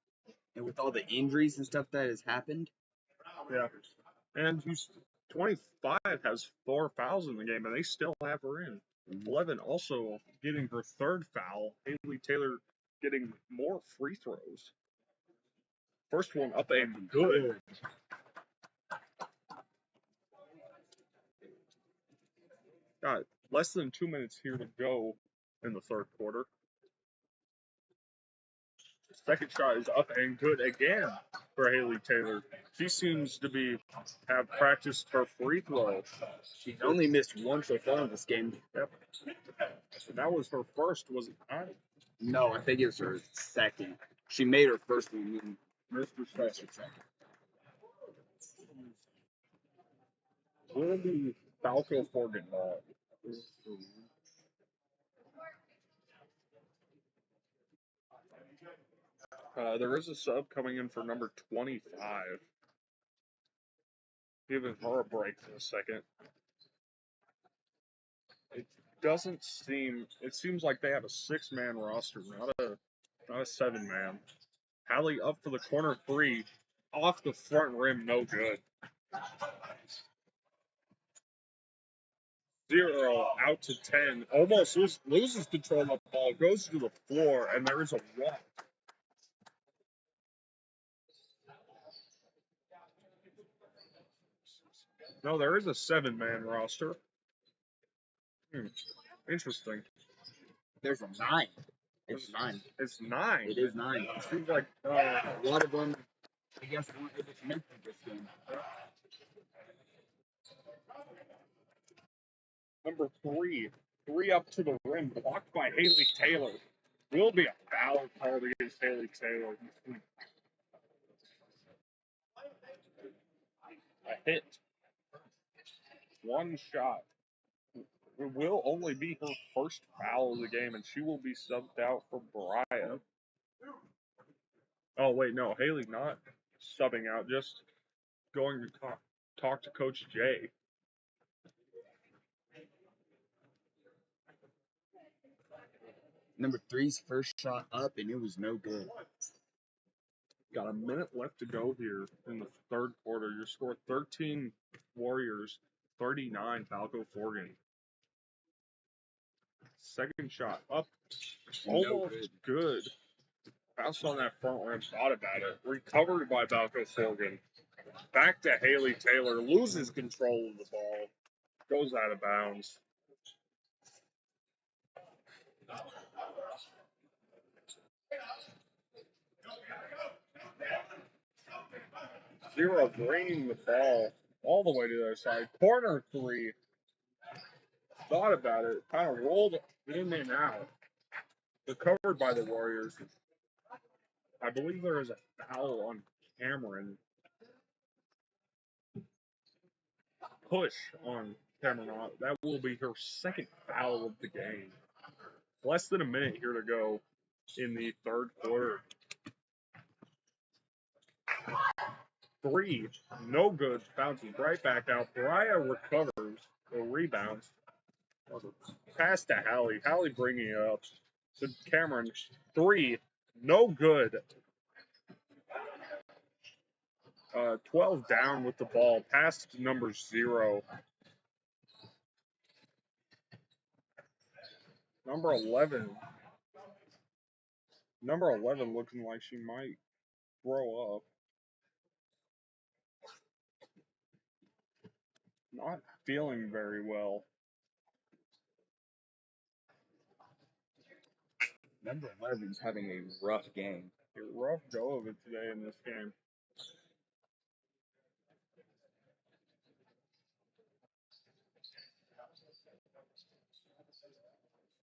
And with all the injuries and stuff that has happened. Yeah. And 25 has 4 fouls in the game, and they still have her in. 11 also getting her third foul. Haley Taylor getting more free throws. First one up and good. Got less than 2 minutes here to go in the third quarter. Second shot is up and good again for Haley Taylor. She seems to have practiced her free throw. She's only missed one so far in this game. Yep. That was her first, was it not? No, I think it was her second. She made her first one and missed her second. Will be Balko-Forgan ball. There is a sub coming in for number 25. Giving her a break for a second. It seems like they have a 6-man roster, not a 7-man. Hallie up for the corner three. Off the front rim, no good. 0 out to 10. Almost loses control of the ball, goes to the floor, and there is a walk. No, there is a 7-man roster. Interesting. There's a 9. It's 9. It's 9. It is 9. It seems like a lot of them, I guess, weren't able to make this game. Number 3. 3 up to the rim, blocked by Haley Taylor. Will be a foul called against Haley Taylor. A hit. One shot. It will only be her first foul of the game, and she will be subbed out for Brian. Oh, wait, no. Haley not subbing out, just going to talk to Coach Jay. Number 3's first shot up, and it was no good. Got a minute left to go here in the third quarter. Your score 13 Warriors, 39 Balko-Forgan. Second shot up, almost good. Bounced on that front rim, thought about it. Recovered by Balko-Forgan. Back to Haley Taylor, loses control of the ball, goes out of bounds. Zero bringing the ball all the way to their side. Corner three. Thought about it, kind of rolled in and out. Recovered by the Warriors. I believe there is a foul on Cameron. Push on Cameron. That will be her second foul of the game. Less than a minute here to go in the third quarter. 3, no good. Bounces right back out. Brian recovers or rebounds. Pass to Hallie. Hallie bringing it up to Cameron. 3, no good. 12 down with the ball. Pass to number 0. Number 11. Number 11 looking like she might grow up. Not feeling very well. Number 11's having a rough game. A rough go of it today in this game.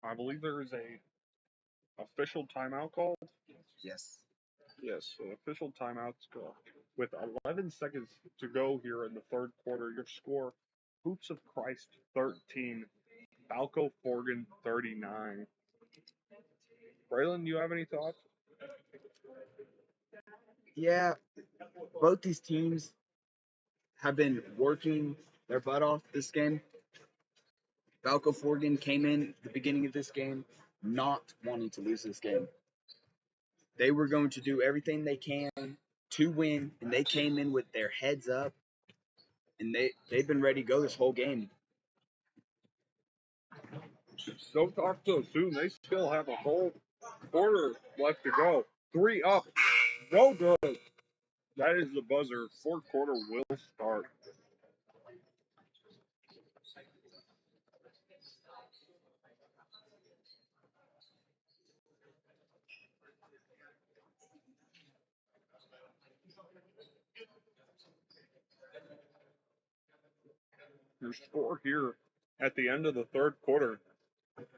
I believe there is a official timeout called. Yes. Yes, an official timeout called. With 11 seconds to go here in the third quarter, your score: Hoops of Christ 13, Balko-Forgan 39. Braylon, do you have any thoughts? Yeah, both these teams have been working their butt off this game. Balko-Forgan came in at the beginning of this game not wanting to lose this game. They were going to do everything they can to win, and they came in with their heads up. and they've been ready to go this whole game. Don't talk so soon. They still have a whole quarter left to go. 3 up. No good. That is the buzzer. Fourth quarter will start. Your score here at the end of the third quarter.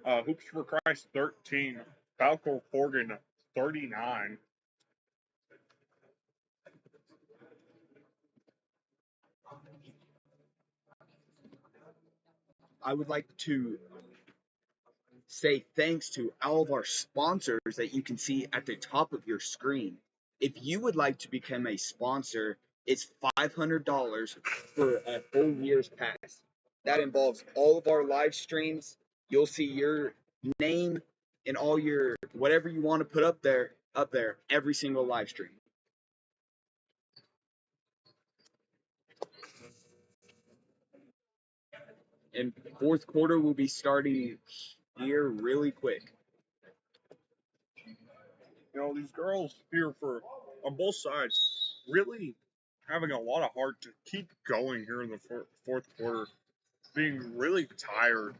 Hoops for Christ 13. Balko-Forgan 39. I would like to say thanks to all of our sponsors that you can see at the top of your screen. If you would like to become a sponsor, it's $500 for a full year's pass. That involves all of our live streams. You'll see your name and all your whatever you want to put up there every single live stream. And fourth quarter will be starting here really quick. You know, these girls here on both sides really having a lot of heart to keep going here in the fourth quarter, being really tired.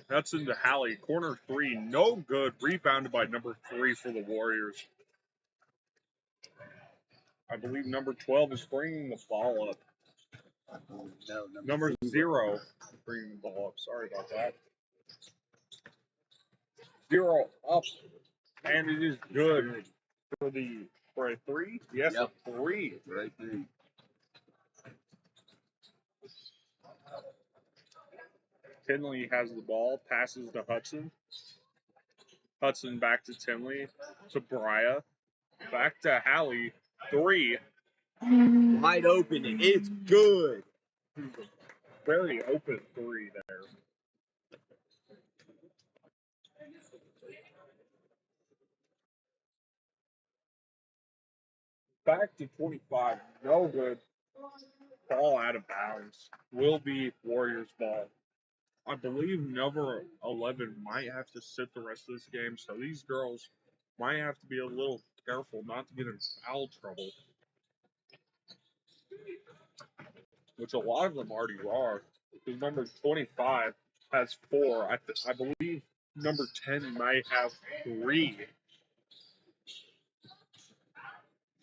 That's into Hallie. Corner 3, no good. Rebounded by number 3 for the Warriors. I believe number 12 is bringing the ball up. No, Number 0 bringing the ball up. Sorry about that. 0 up, and it is good for a 3. Yes, yep. A 3. Right there. Tinley has the ball, passes to Hudson. Hudson back to Tinley, to Bria, back to Hallie. 3. Wide open, and it's good. Very open 3 there. Back to 25, no good. Ball out of bounds. Will be Warriors ball. I believe number 11 might have to sit the rest of this game, so these girls might have to be a little careful not to get in foul trouble. Which a lot of them already are. Because number 25 has 4. I believe number 10 might have 3.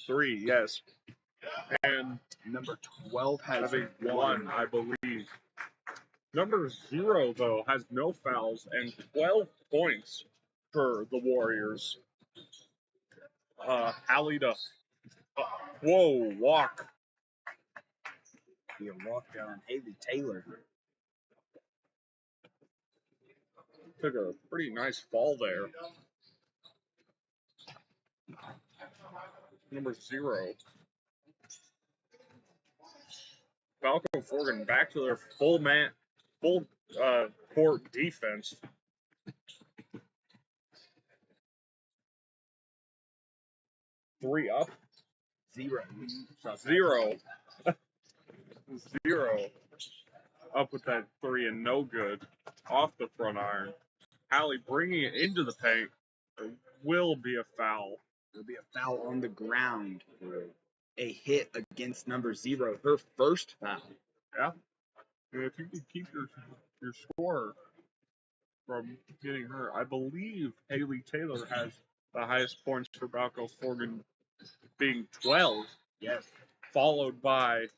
3, yes. And number 12 has 1, I believe. Number 0, though, has no fouls and 12 points for the Warriors. Hallie to walk. Be a walk down Haley Taylor. Took a pretty nice fall there. Number 0. Balko-Forgan back to their full court defense. Three up. 0. 0. 0. Up with that 3 and no good. Off the front iron. Hallie bringing it into the paint. There will be a foul. There'll be a foul on the ground. A hit against number 0. Her first foul. Yeah. And if you can keep your score from getting hurt, I believe Haley Taylor has the highest points for Balko-Forgan being 12. Yes. Followed by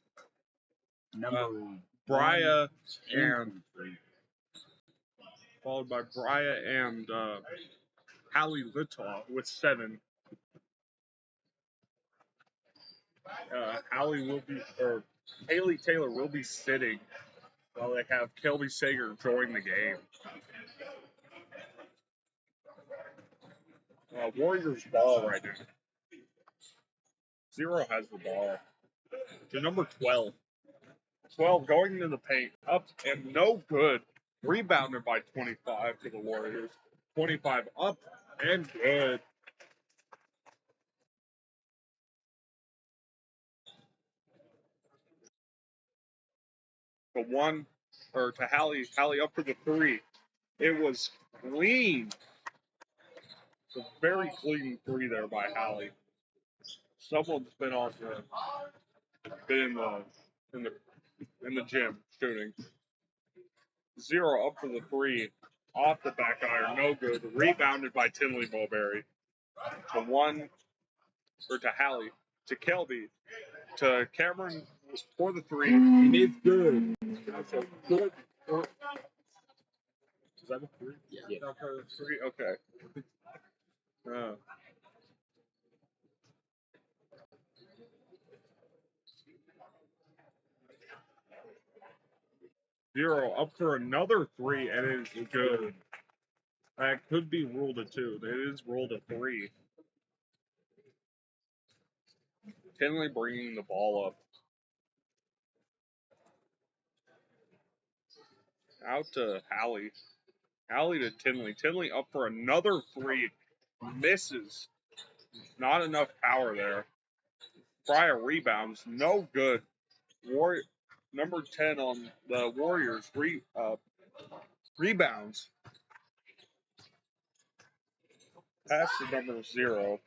Bria and Hallie Litaw with 7. Haley Taylor will be sitting while they have Kelby Sager join the game. Warriors ball right now. 0 has the ball. To number 12. 12 going into the paint. Up and no good. Rebounded by 25 to the Warriors. 25 up and good. to Hallie. Hallie up for the three. It was clean. It's a very clean three there by Hallie. Someone's been in the gym shooting. 0 up for the three. Off the back iron, no good. Rebounded by Tinley Mulberry. To Hallie. To Kelby. To Cameron for the three. And it's good. That's a good. Is that a three? Yeah. Okay, three. Okay. 0 up for another three, and it is good. That could be ruled a 2. It is ruled a 3. Tinley bringing the ball up. Out to Hallie. Hallie to Tinley. Tinley up for another 3. Misses. Not enough power there. Fryer rebounds. No good. Number 10 on the Warriors rebounds. Pass to number 0.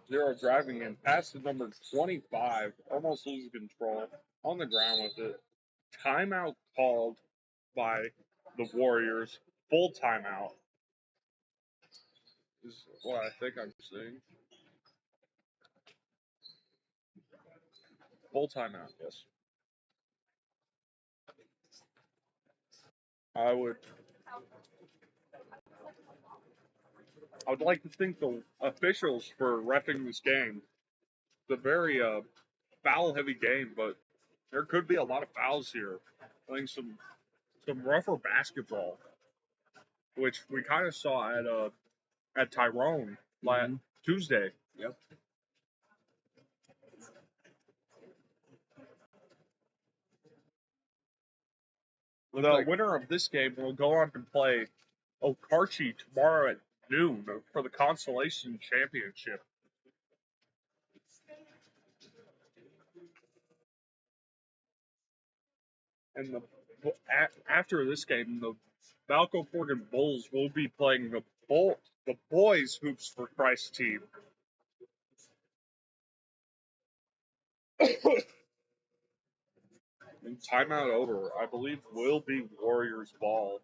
0 driving in. Pass to number 25. Almost losing control. On the ground with it. Timeout called by the Warriors. Full timeout is what I think I'm seeing. Full timeout, yes. I would like to thank the officials for reffing this game. It's a very foul-heavy game, but there could be a lot of fouls here. I think some rougher basketball, which we kind of saw at Tyrone last Tuesday. Yep. The winner of this game will go on to play Okarchi tomorrow at noon for the Consolation Championship. And after this game, the Balko-Forgan Bulls will be playing the boys Hoops for Christ team. And timeout over. I believe will be Warriors ball.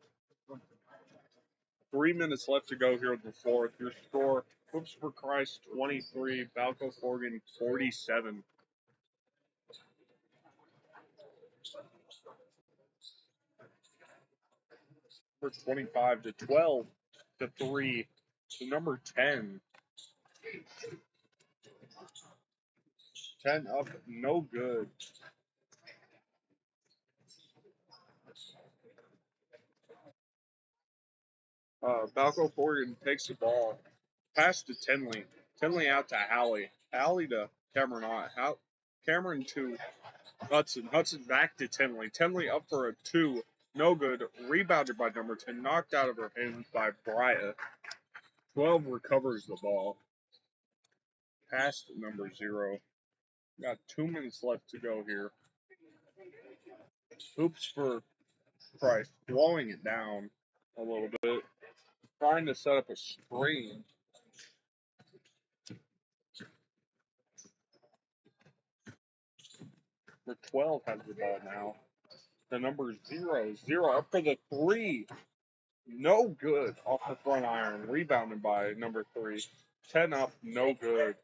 3 minutes left to go here in the fourth. Your score: Hoops for Christ 23, Balko-Forgan 47. Number 25 to 12 to 3 to number 10. 10 up, no good. Balko-Forgan takes the ball. Pass to Tinley. Tinley out to Hallie. Hallie to Cameron. Cameron to Hudson. Hudson back to Tinley. Tinley up for a 2. No good. Rebounded by number 10. Knocked out of her hands by Bria. 12 recovers the ball. Pass to number 0. Got 2 minutes left to go here. Hoops for Christ. Slowing it down a little bit. Trying to set up a screen. The 12 has the ball now. The number 0. 0 up for the 3. No good. Off the front iron. Rebounded by number 3. 10 up. No good.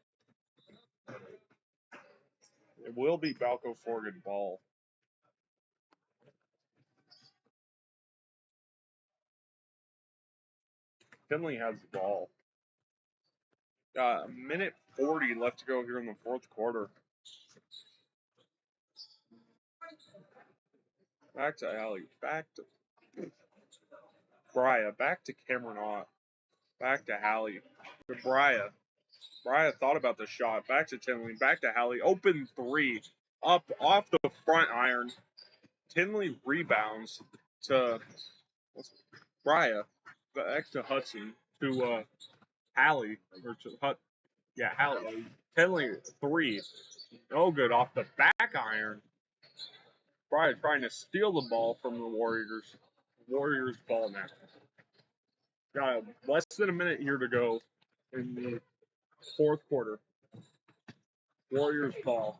It will be Balko-Forgan ball. Tinley has the ball. Got a minute 40 left to go here in the fourth quarter. Back to Allie. Back to Bria. Back to Cameron Ott. Back to Hallie. To Bria. Bria thought about the shot. Back to Tinley. Back to Hallie. Open 3. Up off the front iron. Tinley rebounds to Bria. Back to Hudson. To Hallie. Or to Hallie. Tinley 3. No good off the back iron. Probably trying to steal the ball from the Warriors. Warriors ball now. Got less than a minute here to go in the fourth quarter. Warriors ball.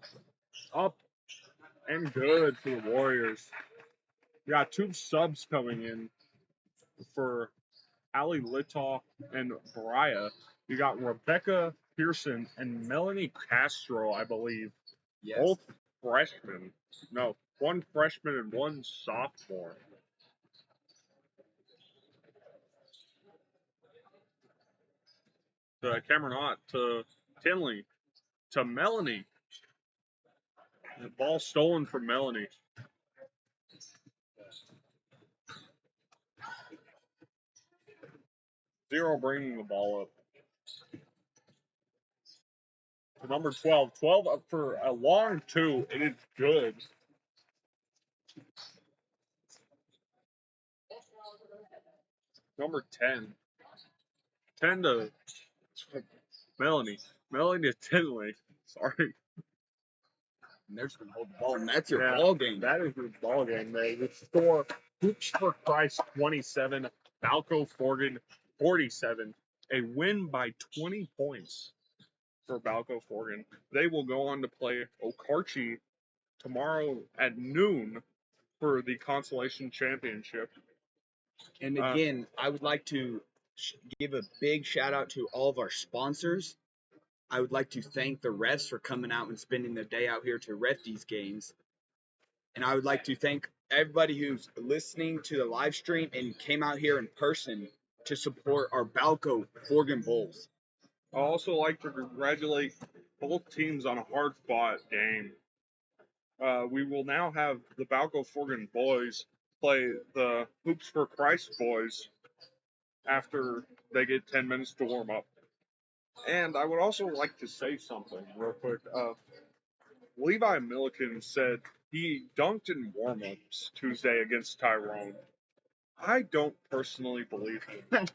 Up and good for the Warriors. We got 2 subs coming in for Ali Litoff and Bariah. You got Rebecca Pearson and Melanie Castro, I believe. Yes. Both freshmen. No, 1 freshman and 1 sophomore. To Cameron Ott, to Tinley, to Melanie. The ball stolen from Melanie. Zero bringing the ball up. To number 12. 12 up for a long 2. It is good. Number 10. 10 to Melanie. Melanie to Tinley. Sorry. And they're just going to hold the ball, and that's your ball game. That is your ball game, man. The score, Hoops for Christ 27, Balko-Forgan 47. A win by 20 points for Balko-Forgan. They will go on to play Okarchi tomorrow at noon for the Consolation Championship. And again, I would like to give a big shout out to all of our sponsors. I would like to thank the refs for coming out and spending their day out here to ref these games. And I would like to thank everybody who's listening to the live stream and came out here in person to support our Balko-Forgan Bulls. I'd also like to congratulate both teams on a hard-fought game. We will now have the Balko-Forgan boys play the Hoops for Christ boys after they get 10 minutes to warm up. And I would also like to say something real quick. Levi Milliken said he dunked in warm-ups Tuesday against Tyrone. I don't personally believe him.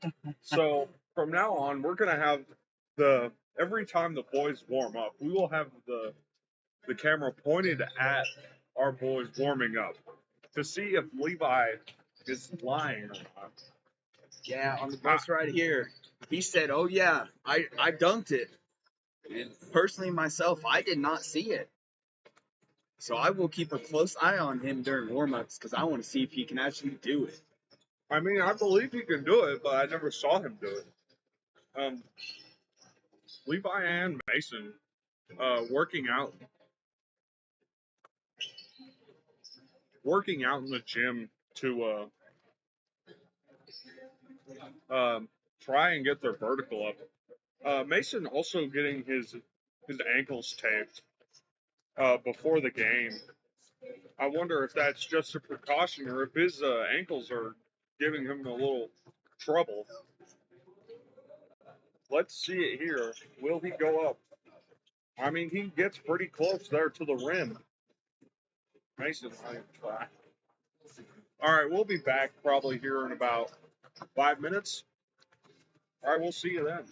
So from now on, we're going to have every time the boys warm up, we will have the camera pointed at our boys warming up to see if Levi is lying or not. Yeah, on the bus right here, he said, "Oh yeah, I dunked it." And personally, myself, I did not see it. So I will keep a close eye on him during warm-ups because I want to see if he can actually do it. I mean, I believe he can do it, but I never saw him do it. Levi and Mason working out in the gym to try and get their vertical up. Mason also getting his ankles taped before the game. I wonder if that's just a precaution or if his ankles are giving him a little trouble. Let's see it here. Will he go up? I mean, he gets pretty close there to the rim. Mason might try. All right, we'll be back probably here in about 5 minutes. All right, we'll see you then.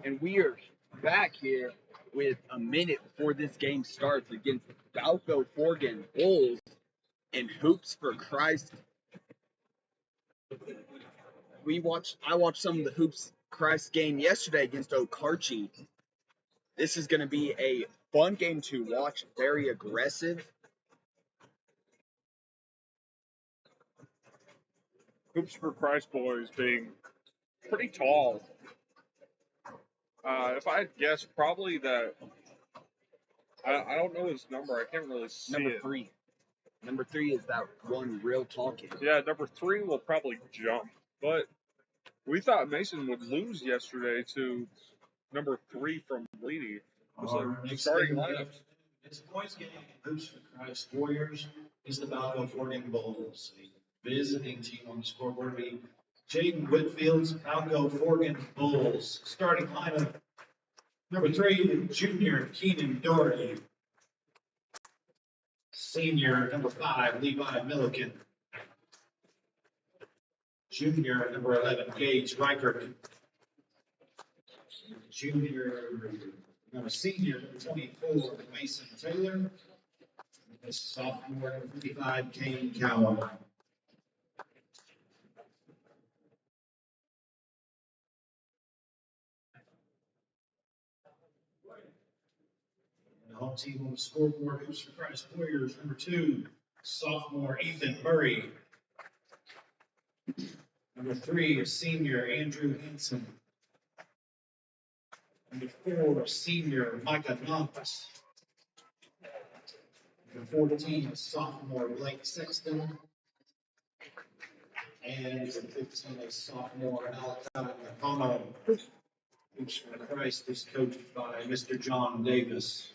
And we are back here with a minute before this game starts against Balko-Forgan Bulls and Hoops for Christ. I watched some of the Hoops Christ game yesterday against Okarchi. This is going to be a fun game to watch, very aggressive. Hoops for Christ boys being pretty tall. If I had guessed, probably that. I don't know his number. I can't really see Number it. 3. Number 3 is that one real tall kid. Yeah, number 3 will probably jump. But we thought Mason would lose yesterday to number 3 from Leedy. It was a starting lineup. It's a boys game. Hoops for Christ Warriors is the Balko-Forgan Bulls, a visiting team on the scoreboard. Jaden Whitfield's Balko-Forgan Bulls. Starting lineup. Number 3, junior Keenan Doherty. Senior, number 5, Levi Milliken. Junior, number 11, Gage Reichert. Senior, number 24, Mason Taylor. And sophomore, number 55, Kane Cowell. And the home team on the scoreboard, Hoops for Christ Warriors, number 2, sophomore Ethan Murray. Number 3, senior Andrew Henson. Number 4, senior Micah Knox. Number 14, sophomore Blake Sexton. And number 15, sophomore Alcott McConnell. Hoops for Christ is coached by Mr. John Davis.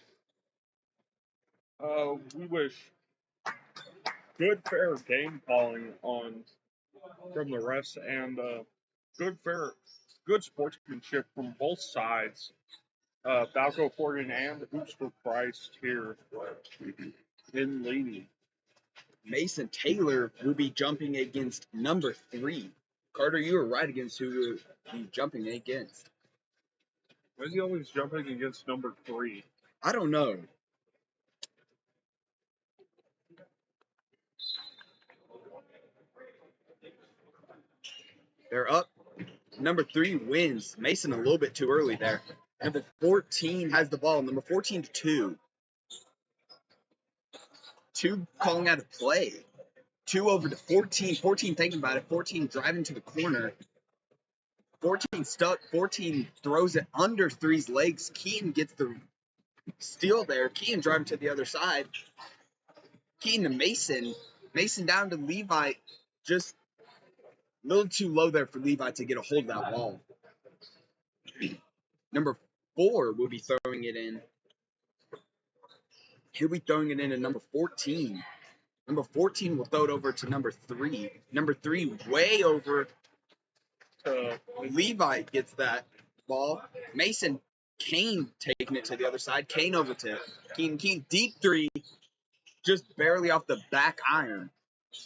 We wish good, fair game calling from the refs and good sportsmanship from both sides. Balko-Forgan and Hoops for Christ here in Leedy. Mason Taylor will be jumping against number 3. Carter, you were right against who he's jumping against. Why is he always jumping against number 3? I don't know. They're up. Number 3 wins. Mason a little bit too early there. Number 14 has the ball. Number 14 to 2. 2 calling out of play. 2 over to 14. 14 thinking about it. 14 driving to the corner. 14 stuck. 14 throws it under 3's legs. Keaton gets the steal there. Keaton driving to the other side. Keaton to Mason. Mason down to Levi. Just a little too low there for Levi to get a hold of that ball. Number 4 will be throwing it in. He'll be throwing it in to number 14. Number 14 will throw it over to number 3. Number 3 way over to Levi gets that ball. Mason Kane taking it to the other side. Kane over to Keen. Deep 3. Just barely off the back iron.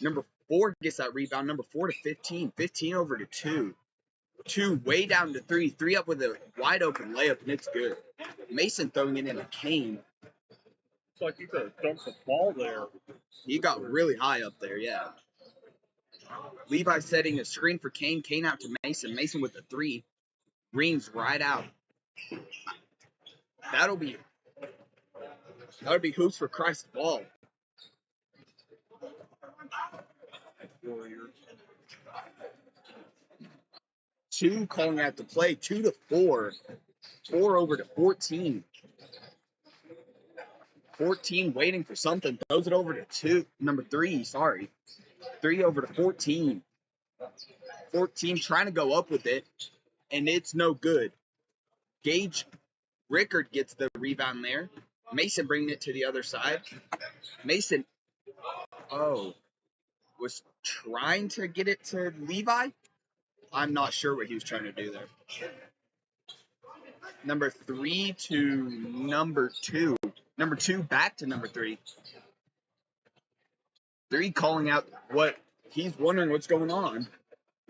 Number 4 gets that rebound. Number 4 to 15. 15 over to 2. 2 way down to 3. 3 up with a wide open layup, and it's good. Mason throwing it in to Kane. It's like he could have dumped the ball there. He got really high up there, yeah. Levi setting a screen for Kane. Kane out to Mason. Mason with the 3. Rings right out. That'll be Hoops for Christ ball. Warriors. 2 calling out the play. 2 to 4. 4 over to 14. 14 waiting for something. Throws it over to number 3. 3 over to 14. 14 trying to go up with it, and it's no good. Gage Rickard gets the rebound there. Mason bringing it to the other side. Mason, was trying to get it to Levi. I'm not sure what he was trying to do there. Number 3 to number 2. Number 2 back to number 3. 3 calling out what he's wondering what's going on.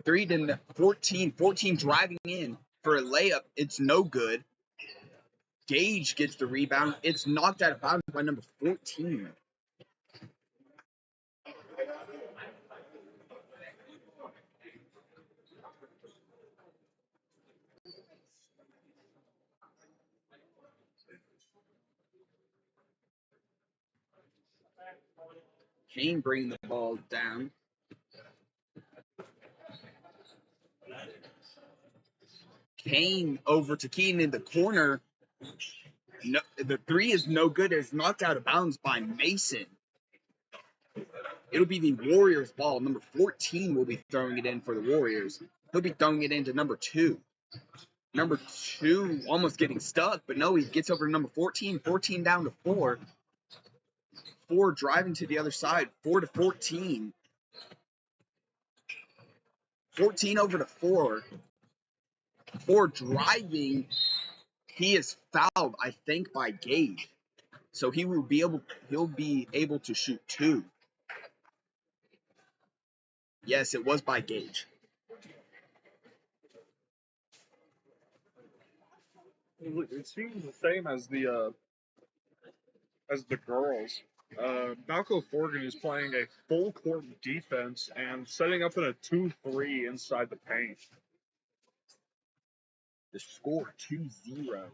3 to 14. 14 driving in. for a layup. It's no good. Gage gets the rebound. It's knocked out of bounds by number 14. Kane bringing the ball down. Kane over to Keaton in the corner. No, the three is no good. It's knocked out of bounds by Mason. It'll be the Warriors' ball. Number 14 will be throwing it in for the Warriors. He'll be throwing it into number 2. Number 2 almost getting stuck, but no, he gets over to number 14. 14 down to 4. 4 driving to the other side. 4 to 14. 14 over to 4. 4 driving. He is fouled, I think, by Gage. So he'll be able to shoot 2. Yes, it was by Gage. It seems the same as the girls. Balko-Forgan is playing a full court defense and setting up in a 2-3 inside the paint. The score 2-0.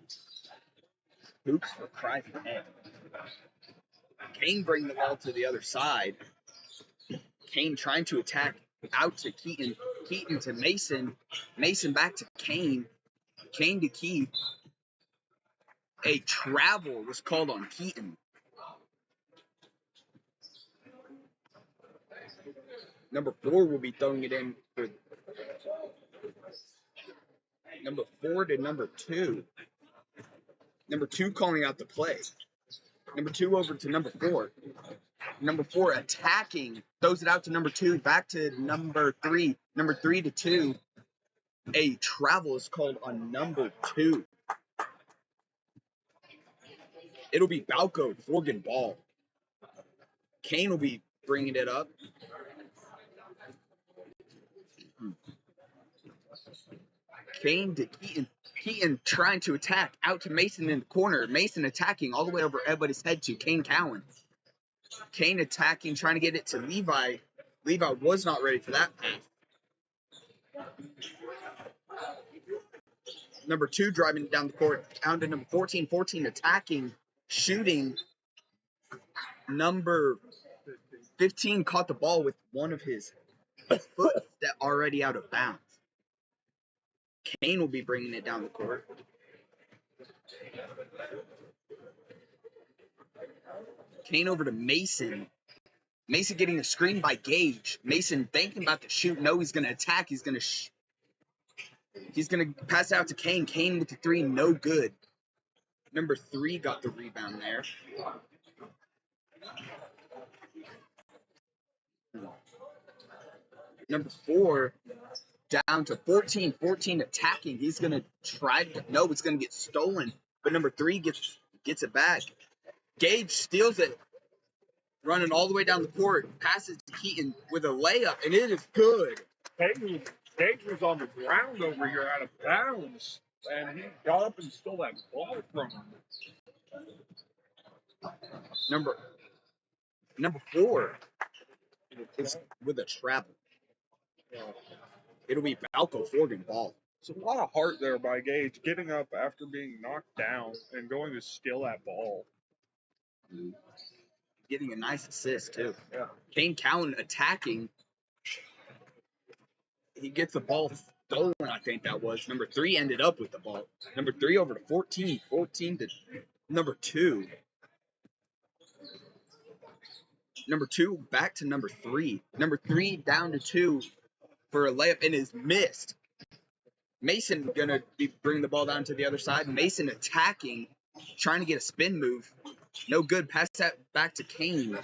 Hoops for Christ's head. Kane bringing the ball to the other side. Kane trying to attack out to Keaton. Keaton to Mason. Mason back to Kane. Kane to Keith. A travel was called on Keaton. Number 4 will be throwing it in for number 4 to number 2. Number 2 calling out the play. Number 2 over to number 4. Number 4 attacking. Throws it out to number 2. Back to number 3. Number 3 to 2. A travel is called on number 2. It'll be Balko-Forgan ball. Kane will be bringing it up. Kane to Keaton. Keaton trying to attack out to Mason in the corner. Mason attacking all the way over everybody's head to Kane Cowan. Kane attacking, trying to get it to Levi. Levi was not ready for that pass. Number 2 driving down the court, down to number 14. 14 attacking, shooting. Number 15 caught the ball with one of his foot that already out of bounds. Kane will be bringing it down the court. Kane over to Mason. Mason getting a screen by Gage. Mason thinking about to shoot. No, he's going to attack. He's going to pass out to Kane. Kane with the 3, no good. Number 3 got the rebound there. Number 4 down to 14. 14 attacking. He's going to try to, no, it's going to get stolen. But number 3 gets it back. Gage steals it. Running all the way down the court. Passes to Keaton with a layup, and it is good. Gage was on the ground over here out of bounds, and he got up and stole that ball from him. Number 4 is with a travel. It'll be Balko-Forgan ball. It's a lot of heart there by Gage, getting up after being knocked down and going to steal that ball. Getting a nice assist, too. Yeah. Kane Cowan attacking. He gets the ball stolen, I think that was. Number 3 ended up with the ball. Number 3 over to 14. 14 to number 2. Number 2 back to number 3. Number 3 down to 2 for a layup and is missed. Mason gonna bring the ball down to the other side. Mason attacking, trying to get a spin move. No good. Pass that back to Kane.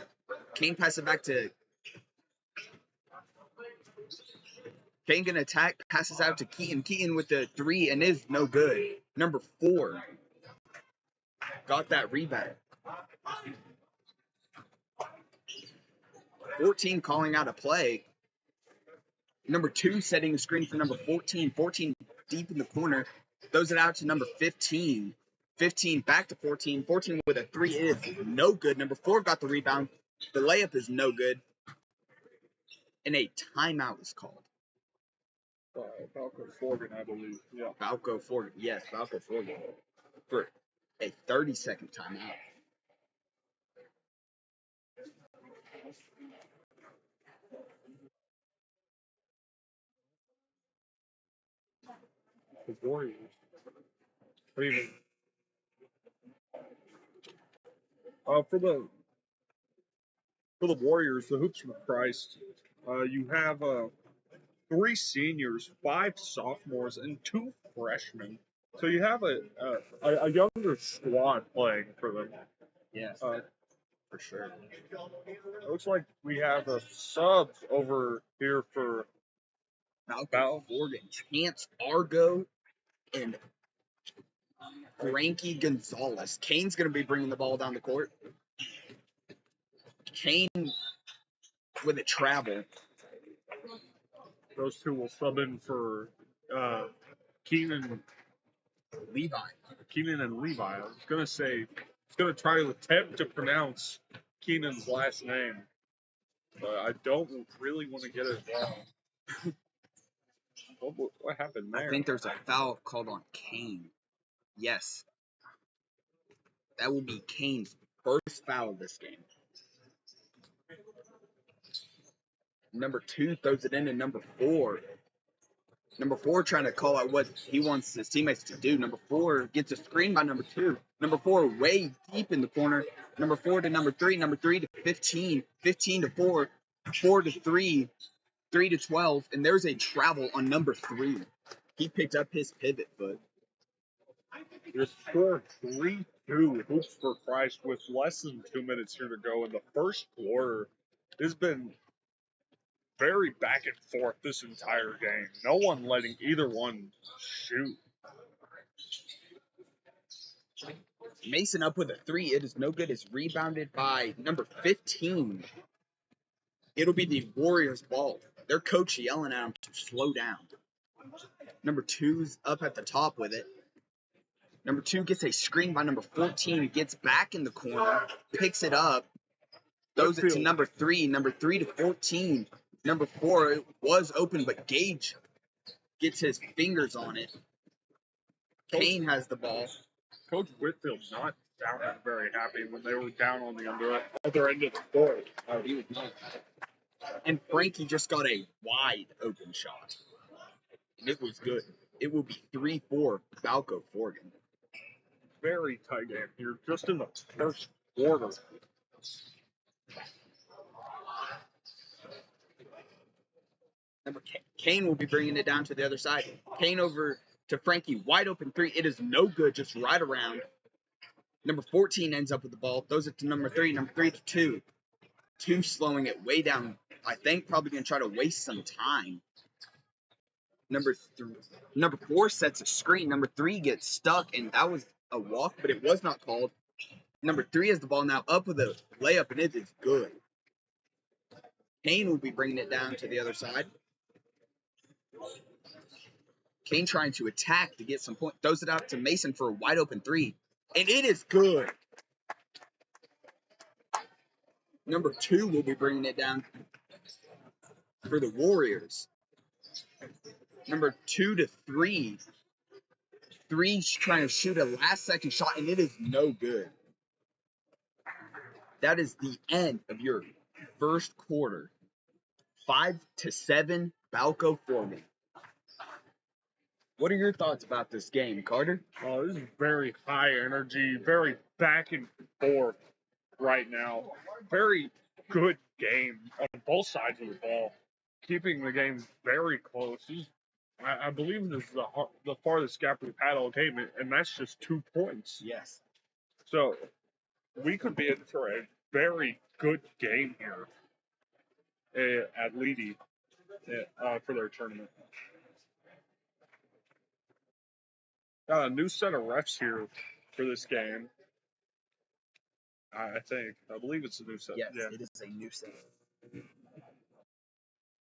Kane pass it back to. Kane gonna attack, passes out to Keaton. Keaton with the 3 and is no good. Number 4 got that rebound. 14 calling out a play. Number 2 setting the screen for number 14. 14 deep in the corner, throws it out to number 15. 15 back to 14. 14 with a 3 is no good. Number 4 got the rebound. The layup is no good. And a timeout is called. Balko-Forgan, I believe. Yeah. Balko-Forgan. Yes, Balko-Forgan. For a 30-second timeout. The Warriors. Or even for the Warriors, the Hoops for Christ, you have 3 seniors, 5 sophomores, and 2 freshmen. So you have a younger squad playing for them. Yes, for sure. It looks like we have a sub over here for Balko-Forgan. Chance Argo and Frankie Gonzalez. Kane's going to be bringing the ball down the court. Kane with a travel. Those 2 will sub in for Keenan and Levi. I was going to say, it's going to try to attempt to pronounce Keenan's last name, but I don't really want to get it wrong. What happened there? I think there's a foul called on Kane. Yes. That will be Kane's first foul of this game. Number 2 throws it into number 4. Number 4 trying to call out what he wants his teammates to do. Number 4 gets a screen by number 2. Number 4 way deep in the corner. Number 4 to number 3. Number 3 to 15. 15 to 4. 4 to 3. 3 to 12. And there's a travel on number 3. He picked up his pivot foot. Your score 3-2 Hoops for Christ with less than 2 minutes here to go in the first quarter. It's been very back and forth this entire game. No one letting either one shoot. Mason up with a 3. It is no good. It's rebounded by number 15. It'll be the Warriors' ball. Their coach yelling at him to slow down. Number 2's up at the top with it. Number 2 gets a screen by number 14. Gets back in the corner. Picks it up. Throws it to number 3. Number 3 to 14. Number 4 was open, but Gage gets his fingers on it. Kane has the ball. Coach Whitfield not sounding very happy when they were down on the other end of the court. He was not. And Frankie just got a wide open shot. And it was good. It will be 3-4 Balko-Forgan. Very tight game here, just in the first quarter. Number Kane will be bringing it down to the other side. Kane over to Frankie, wide open 3. It is no good, just right around. Number 14 ends up with the ball, throws it to number 3. Number 3 to 2. 2 slowing it way down. I think probably going to try to waste some time. Number 4 sets a screen. Number 3 gets stuck, and that was a walk, but it was not called. Number 3 has the ball now up with a layup, and it is good. Kane will be bringing it down to the other side. Kane trying to attack to get some points. Throws it out to Mason for a wide open 3. And it is good. Number 2 will be bringing it down for the Warriors. Number 2 to 3. 3's trying to shoot a last-second shot, and it is no good. That is the end of your first quarter. 5-7, Balko-Forgan. What are your thoughts about this game, Carter? Oh, this is very high energy, very back and forth right now. Very good game on both sides of the ball, keeping the game very close. I believe this is the farthest gap we've had all game, and that's just 2 points. Yes. So we could be in for a very good game here at Leedy for their tournament. Got a new set of refs here for this game. I believe it's a new set. Yes, it is a new set.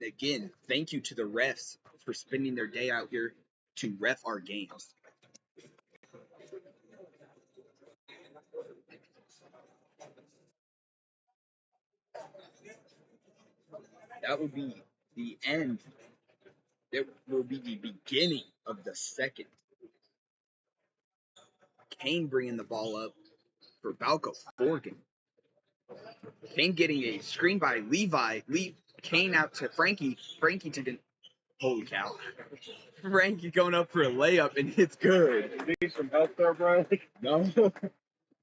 Again, thank you to the refs for spending their day out here to ref our games. That would be the end. It will be the beginning of the second. Kane bringing the ball up for Balko-Forgan. Kane getting a screen by Levi. Kane out to Frankie. Frankie to the... Holy cow. Frankie going up for a layup, and it's good. You need some help there, bro? No.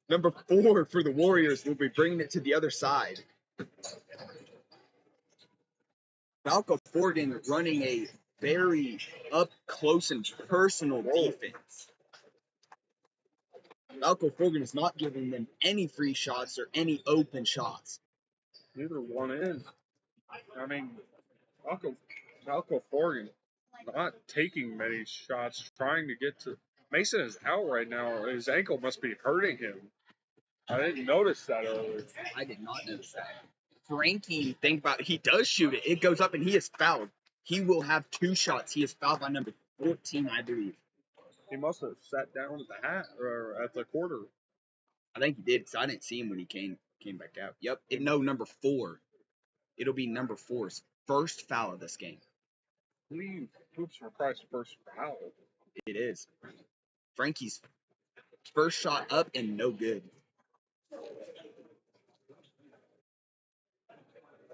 Number 4 for the Warriors will be bringing it to the other side. Balko-Forgan running a very up close and personal defense. Balko-Forgan is not giving them any free shots or any open shots. Neither one is. I mean, Balko-Forgan not taking many shots, trying to get to... Mason is out right now. His ankle must be hurting him. I didn't notice that earlier. I did not notice that. Frankie, think about it. He does shoot it. It goes up and he is fouled. He will have 2 shots. He is fouled by number 14, I believe. He must have sat down at the hat or at the quarter. I think he did, because I didn't see him when he came back out. Yep. No, number 4. It'll be number 4's first foul of this game. I believe Hoops for Christ's first foul. It is. Frankie's first shot up and no good.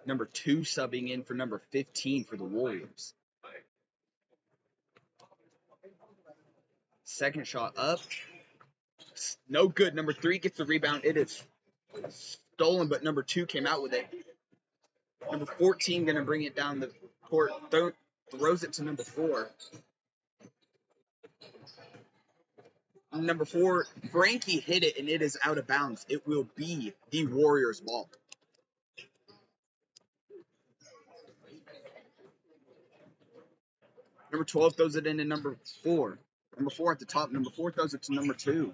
Number 2 subbing in for number 15 for the Warriors. Second shot up. No good. Number 3 gets the rebound. It is stolen, but number 2 came out with it. Number 14 going to bring it down the court. Throws it to number 4. Number 4, Frankie hit it, and it is out of bounds. It will be the Warriors' ball. Number 12 throws it into number 4. Number 4 at the top. Number 4 throws it to number 2.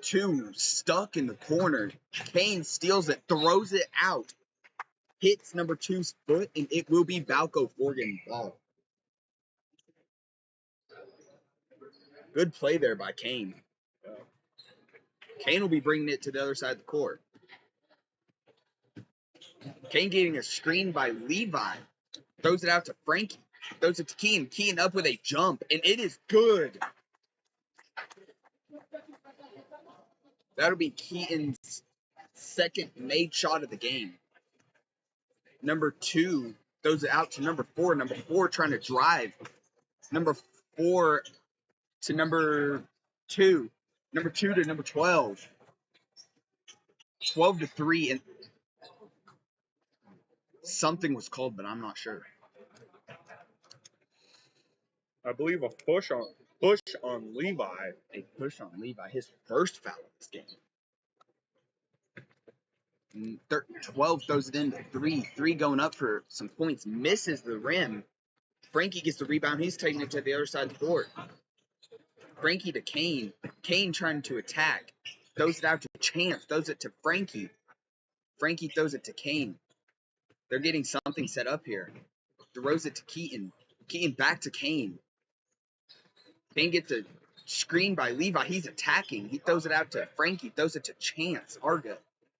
2 stuck in the corner. Kane steals it, throws it out. Hits number 2's foot, and it will be Balko-Forgan ball. Good play there by Kane. Kane will be bringing it to the other side of the court. Kane getting a screen by Levi. Throws it out to Frankie. Throws it to Keane. Keane up with a jump, and it is good. That'll be Keaton's second made shot of the game. Number 2 throws it out to number 4. Number 4 trying to drive. Number 4 to number 2. Number 2 to number 12. 12 to 3, and something was called, but I'm not sure. I believe a push on Levi. A push on Levi, his first foul of this game. 12 throws it into 3. 3 going up for some points. Misses the rim. Frankie gets the rebound. He's taking it to the other side of the court. Frankie to Kane. Kane trying to attack. Throws it out to Chance. Throws it to Frankie. Frankie throws it to Kane. They're getting something set up here. Throws it to Keaton. Keaton back to Kane. Kane gets a screen by Levi. He's attacking. He throws it out to Frankie. Throws it to Chance. Arga.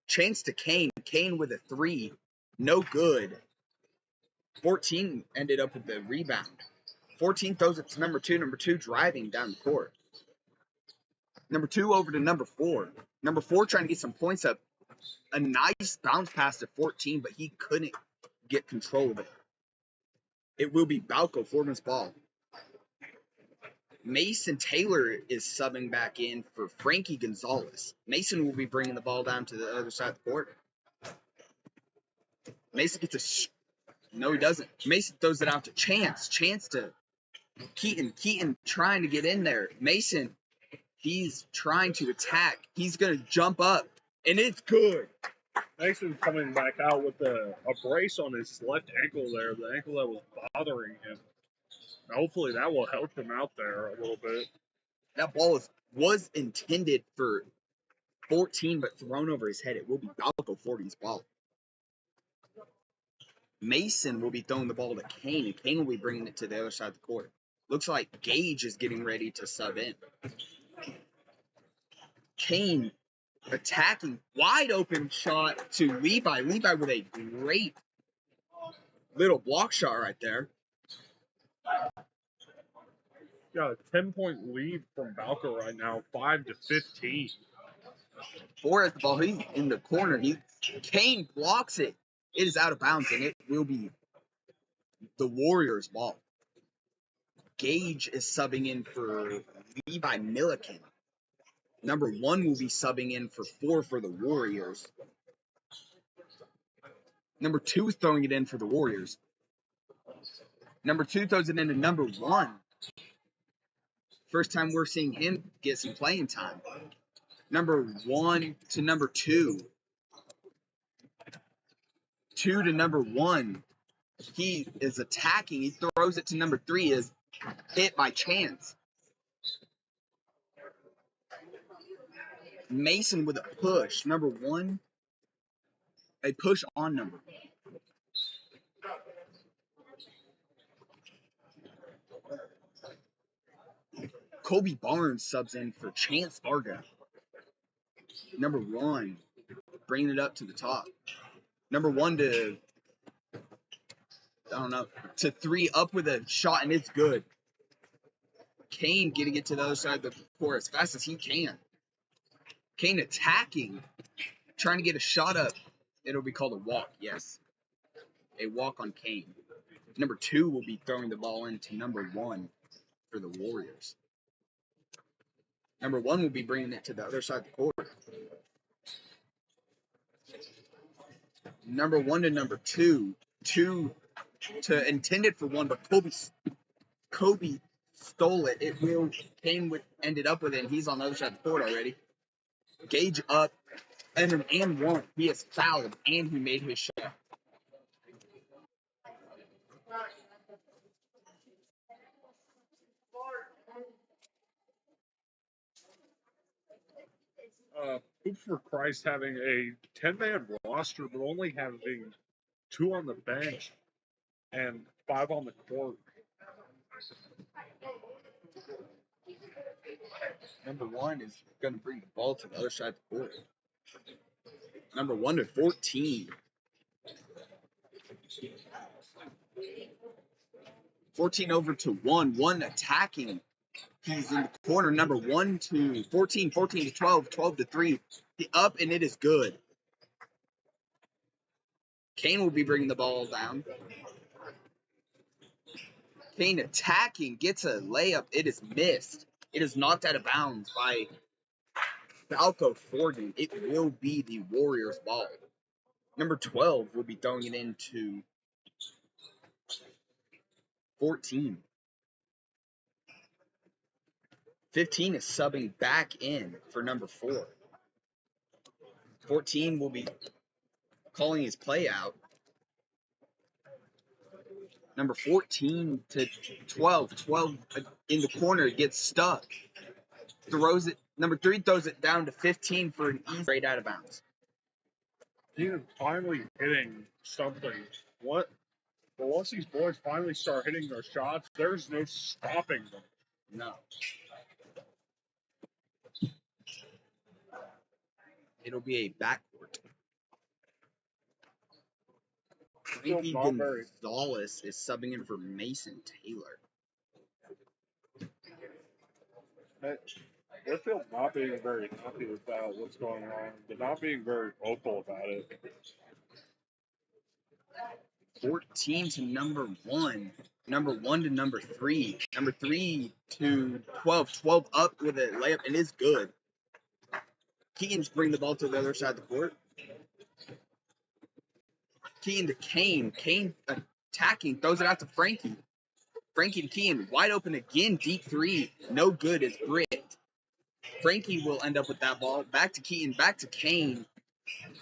Chance to Kane. Kane with a 3. No good. 14 ended up with the rebound. 14 throws it to number 2. Number 2 driving down the court. Number 2 over to number 4. Number 4 trying to get some points up. A nice bounce pass to 14, but he couldn't get control of it. It will be Balko-Forgan's ball. Mason Taylor is subbing back in for Frankie Gonzalez. Mason will be bringing the ball down to the other side of the court. Mason gets a... No, he doesn't. Mason throws it out to Chance. Chance to Keaton. Keaton trying to get in there. Mason, he's trying to attack. He's going to jump up, and it's good. Mason's coming back out with a brace on his left ankle there, the ankle that was bothering him. Hopefully that will help him out there a little bit. That ball was intended for 14, but thrown over his head. It will be Balko-Forgan's ball. Mason will be throwing the ball to Kane, and Kane will be bringing it to the other side of the court. Looks like Gage is getting ready to sub in. Kane attacking, wide open shot to Levi. Levi with a great little block shot right there. Got a 10-point lead from Balko right now, 5-15. Four at the ball. He's in the corner. Kane blocks it. It is out of bounds, and it will be the Warriors' ball. Gage is subbing in for Levi Milliken. Number 1 will be subbing in for 4 for the Warriors. Number 2 is throwing it in for the Warriors. Number 2 throws it into number 1. First time we're seeing him get some playing time. Number 1 to number 2. 2 to number 1. He is attacking. He throws it to number 3. Is hit by chance. Mason with a push. Number 1. A push on number 1. Kobe Barnes subs in for Chance Varga. Number 1, bringing it up to the top. Number 1 to 3 up with a shot, and it's good. Kane getting it to the other side of the court as fast as he can. Kane attacking, trying to get a shot up. It'll be called a walk, yes. A walk on Kane. Number 2 will be throwing the ball into number 1 for the Warriors. Number 1 will be bringing it to the other side of the court. Number 1 to number 2. 2 to intended for 1, but Kobe stole it. Kane ended up with it, and he's on the other side of the court already. Gage up, and 1. He is fouled, and he made his shot. Hoops for Christ having a 10-man roster, but only having 2 on the bench and 5 on the court. Number 1 is going to bring the ball to the other side of the court. Number 1 to 14. 14 over to 1. 1 attacking. He's in the corner. Number 1 to 14. 14 to 12. 12 to 3. Up, and it is good. Kane will be bringing the ball down. Kane attacking. Gets a layup. It is missed. It is knocked out of bounds by Balko-Forgan. It will be the Warriors' ball. Number 12 will be throwing it into 14. 15 is subbing back in for number 4. 14 will be calling his play out. Number 14 to 12. 12 in the corner gets stuck. Throws it. Number 3 throws it down to 15 for an easy straight out of bounds. He's finally hitting something. What? But once these boys finally start hitting their shots, there's no stopping them. No. It'll be a backcourt. Frankie Gonzalez is subbing in for Mason Taylor. They're still not being very happy about what's going on, but not being very vocal about it. 14 to number 1. Number 1 to number 3. Number 3 to 12. 12 up with a layup, and it's good. Keegan's bring the ball to the other side of the court. Keegan to Kane. Kane attacking, throws it out to Frankie. Frankie to Keegan, wide open again, deep 3. No good, it's bricked. Frankie will end up with that ball. Back to Keegan, back to Kane.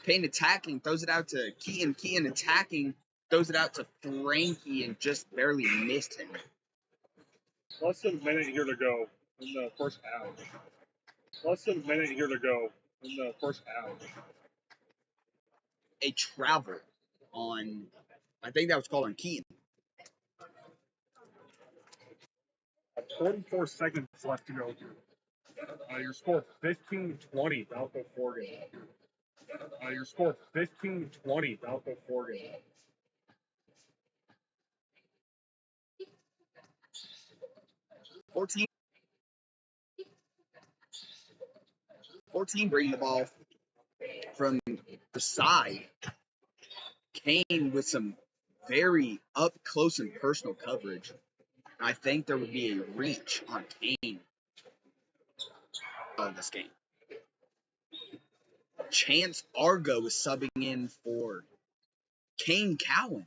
Kane attacking, throws it out to Keegan. Keegan attacking, throws it out to Frankie, and just barely missed him. Less than a minute here to go in the first half. Less than a minute here to go in the first half. A travel on I think that was called on Keaton. 44 seconds left to go. Your score 15-20, Balko-Forgan. Your score 15-20, Balko-Forgan. 14 bringing the ball from the side. Kane with some very up close and personal coverage. I think there would be a reach on Kane on this game. Chance Argo is subbing in for Kane Cowan.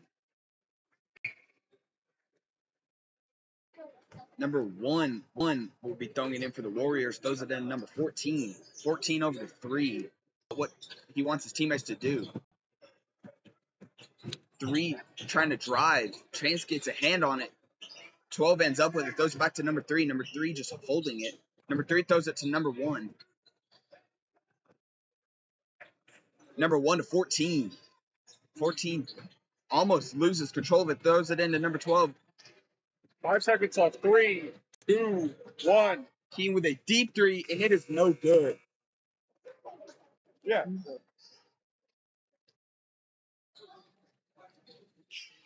Number one will be throwing it in for the Warriors. Throws it in number 14. 14 over the 3. What he wants his teammates to do. 3 trying to drive. Chance gets a hand on it. 12 ends up with it. Throws it back to number 3. Number 3 just holding it. Number 3 throws it to number 1. Number 1 to 14. 14 almost loses control of it. Throws it into number 12. 5 seconds left. 3, 2, 1. Keen with a deep 3. It hit is no good. Yeah.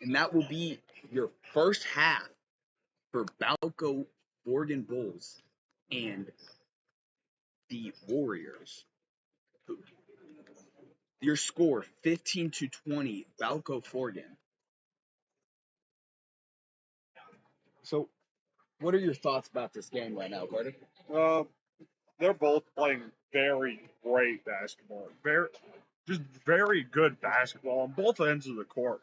And that will be your first half for Balko-Forgan Bulls and the Warriors. Your score 15-20, Balko-Forgan. So, what are your thoughts about this game right now, Carter? They're both playing very great basketball. Very good basketball on both ends of the court.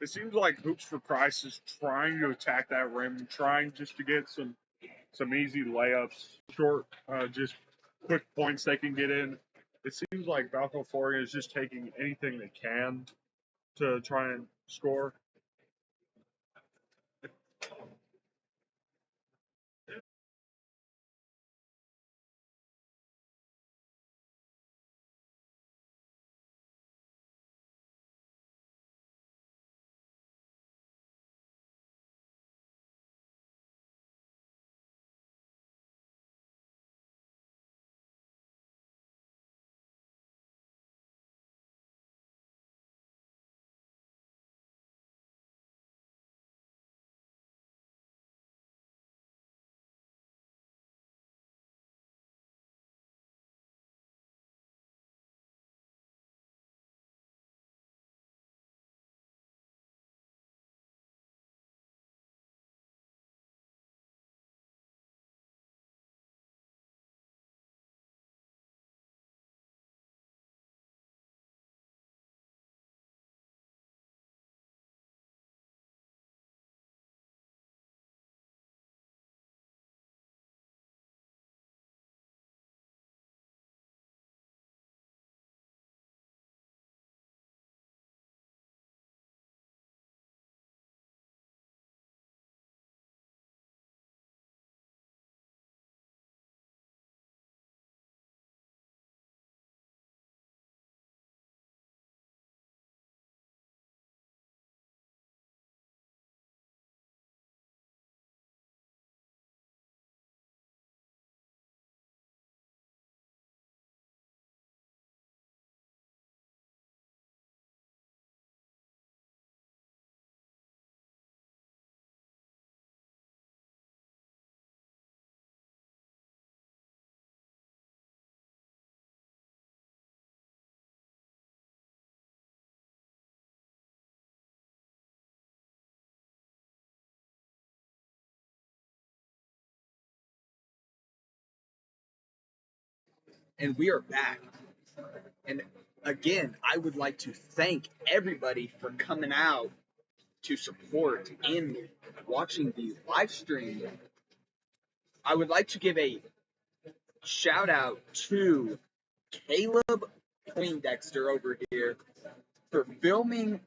It seems like Hoops for Christ is trying to attack that rim, trying just to get some easy layups, short, just quick points they can get in. It seems like Balko-Forgan is just taking anything they can to try and score. And we are back. And again, I would like to thank everybody for coming out to support and watching the live stream. I would like to give a shout out to Caleb Poindexter over here for filming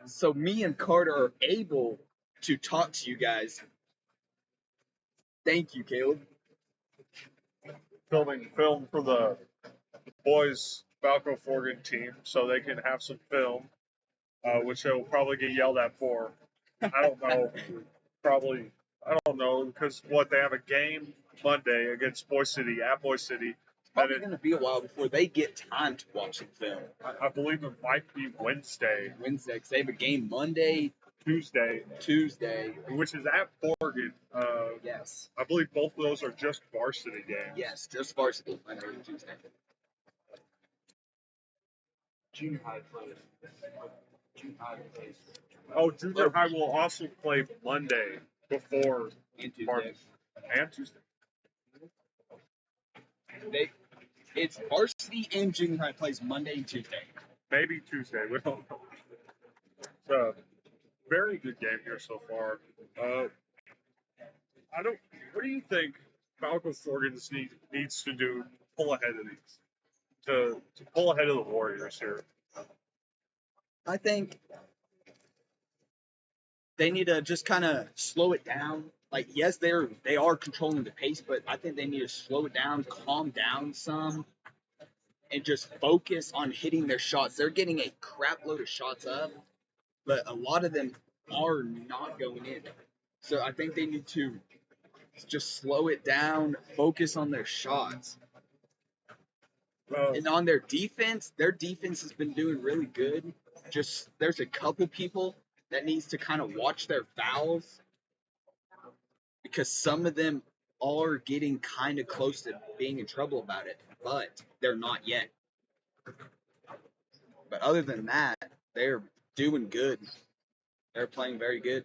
so me and Carter are able to talk to you guys. Thank you, Caleb. Filming film for the boys Balko-Forgan team so they can have some film. which they'll probably get yelled at for. I don't know. Probably, I don't know, because they have a game Monday against Boy City at Boy City. It's probably going to be a while before they get time to watch the film. I believe it might be Wednesday. Wednesday, because they have a game Monday, Tuesday, which is at Forgan. Yes. I believe both of those are just varsity games. Yes, just varsity, Monday and Tuesday. Junior high plays. Junior high plays. Oh, junior high will also play Monday before And Tuesday. And Tuesday. It's varsity and junior high plays Monday and Tuesday. Maybe Tuesday. We don't know. It's a very good game here so far. What do you think Balko-Forgan needs to do to pull ahead of these? To pull ahead of the Warriors here? I think they need to just kind of slow it down. Like, yes, they are controlling the pace, but I think they need to slow it down, calm down some, and just focus on hitting their shots. They're getting a crap load of shots up, but a lot of them are not going in. So I think they need to just slow it down, focus on their shots. And on their defense has been doing really good. Just there's a couple people that needs to kind of watch their fouls, because some of them are getting kind of close to being in trouble about it, but they're not yet. But other than that, they're doing good. They're playing very good.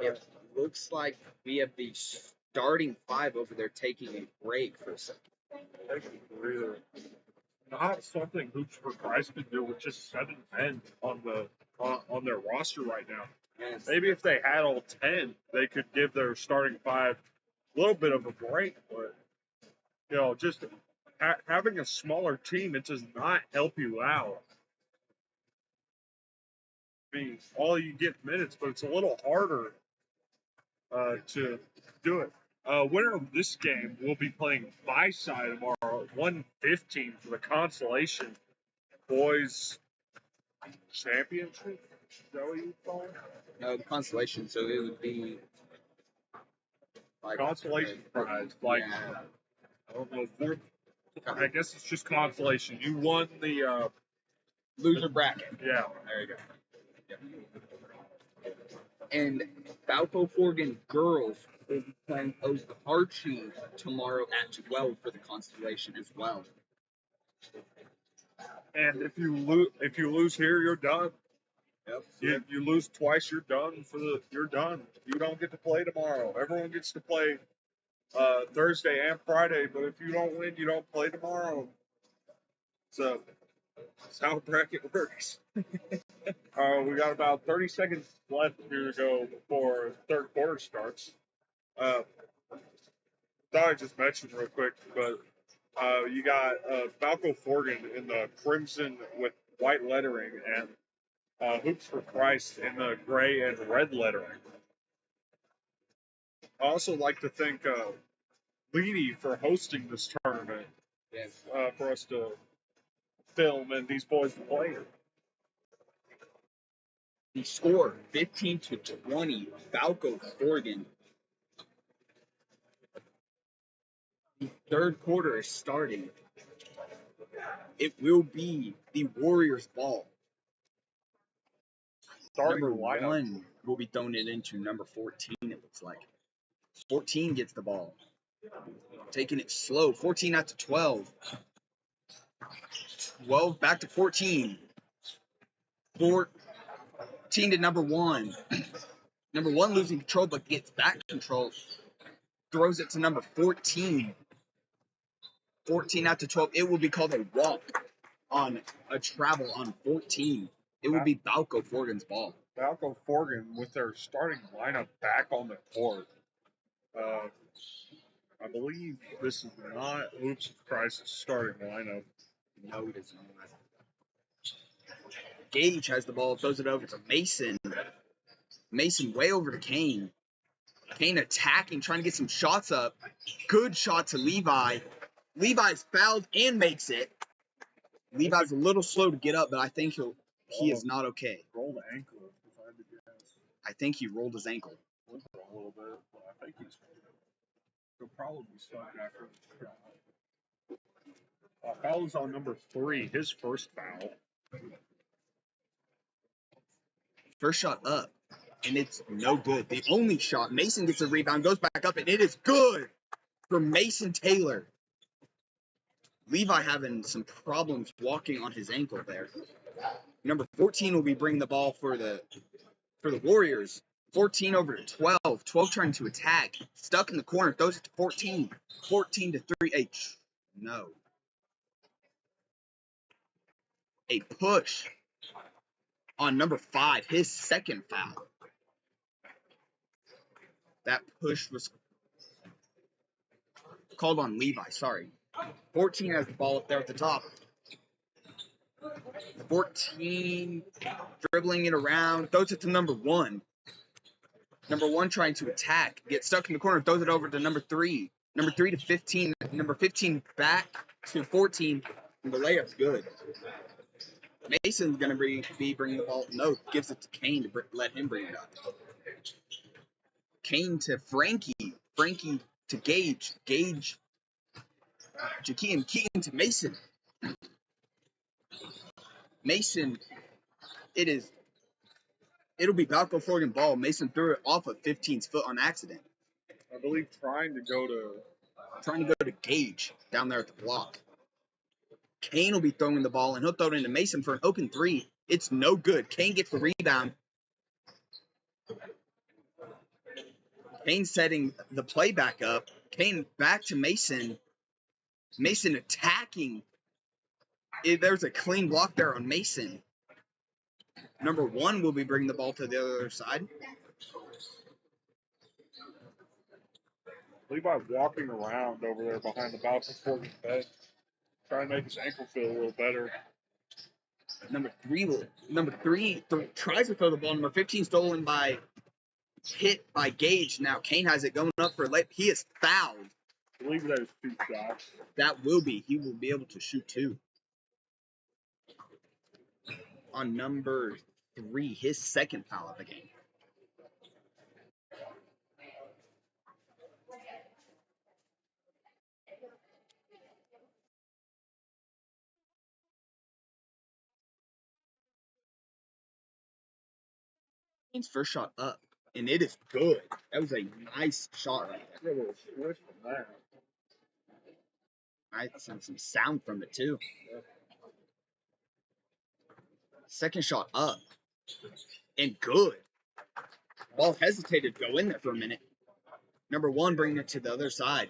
It looks like we have the starting five over there taking a break for a second. Not something Hoops for Christ can do with just 7 men on their roster right now. Yes. Maybe if they had all 10, they could give their starting five a little bit of a break. But just having a smaller team, it does not help you out. I mean, all you get minutes, but it's a little harder to do it. Winner of this game will be playing Bi-Side tomorrow, 1:15 for the consolation boys championship. Is that what you call it? No, consolation. So it would be like Consolation prize. Like, yeah. I don't know. I guess it's just consolation. You won the Loser bracket. Yeah. There you go. Yep. And Balko-Forgan girls will be playing host Archie tomorrow at 12 for the constellation as well. And if you lose here, you're done. Yep. If you lose twice, you're done. You're done. You don't get to play tomorrow. Everyone gets to play Thursday and Friday, but if you don't win, you don't play tomorrow. So that's how bracket works. We got about 30 seconds left here to go before third quarter starts. Thought I just mentioned real quick, but you got Balko-Forgan in the crimson with white lettering and Hoops for Christ in the gray and red lettering. I also like to thank Leedy for hosting this tournament. Yes. For us to film and these boys play. The score 15-20, Balko-Forgan. The third quarter is starting. It will be the Warriors' ball. Number 1 will be thrown it into number 14, it looks like. 14 gets the ball. Taking it slow. 14 out to 12. 12 back to 14. 14 to number 1. Number 1 losing control, but gets back control. Throws it to number 14. 14 out to 12. It will be called a walk on a travel on 14. It will be Balko-Forgan's ball. Balko-Forgan with their starting lineup back on the court. I believe this is not Hoops of Christ's starting lineup. No, it is not. Gage has the ball, throws it over to Mason. Mason way over to Kane. Kane attacking, trying to get some shots up. Good shot to Levi. Levi's fouled and makes it. Levi's a little slow to get up, but I think he is not okay. Rolled ankle, if I had to guess. I think he rolled his ankle. A little bit, but I think he'll probably be stuck after the shot. Foul is on number 3, his first foul. First shot up, and it's no good. The only shot, Mason gets a rebound, goes back up, and it is good for Mason Taylor. Levi having some problems walking on his ankle there. Number 14 will be bringing the ball for the Warriors. 14 over to 12. 12 trying to attack. Stuck in the corner. Throws it to 14. 14 to 3. No. A push on number 5. His second foul. That push was called on Levi. Sorry. 14 has the ball up there at the top. 14 dribbling it around. Throws it to number 1. Number 1 trying to attack. Gets stuck in the corner. Throws it over to number 3. Number 3 to 15. Number 15 back to 14. And the layup's good. Mason's going to be bringing the ball. No, gives it to Kane to let him bring it up. Kane to Frankie. Frankie to Gage. Gage to Keaton. Keaton to Mason. Mason, it'll be Balko-Forgan ball. Mason threw it off of 15's foot on accident. I believe trying to go to Gage down there at the block. Kane will be throwing the ball, and he'll throw it into Mason for an open 3. It's no good. Kane gets the rebound. Kane setting the play back up. Kane back to Mason. Mason attacking. There's a clean block there on Mason. Number 1 will be bringing the ball to the other side. Levi walking around over there behind the Balko-Forgan bench, trying to make his ankle feel a little better. Number 3 tries to throw the ball. Number 15 stolen hit by Gage. Now Kane has it going up for a late. He is fouled. I believe that is 2 shots. That will be. He will be able to shoot 2. On number 3, his second foul of the game. Kane's first shot up, and it is good. That was a nice shot right there. A little switch from there. Nice, some sound from it too. Second shot up, and good. Ball hesitated to go in there for a minute. Number 1 bringing it to the other side.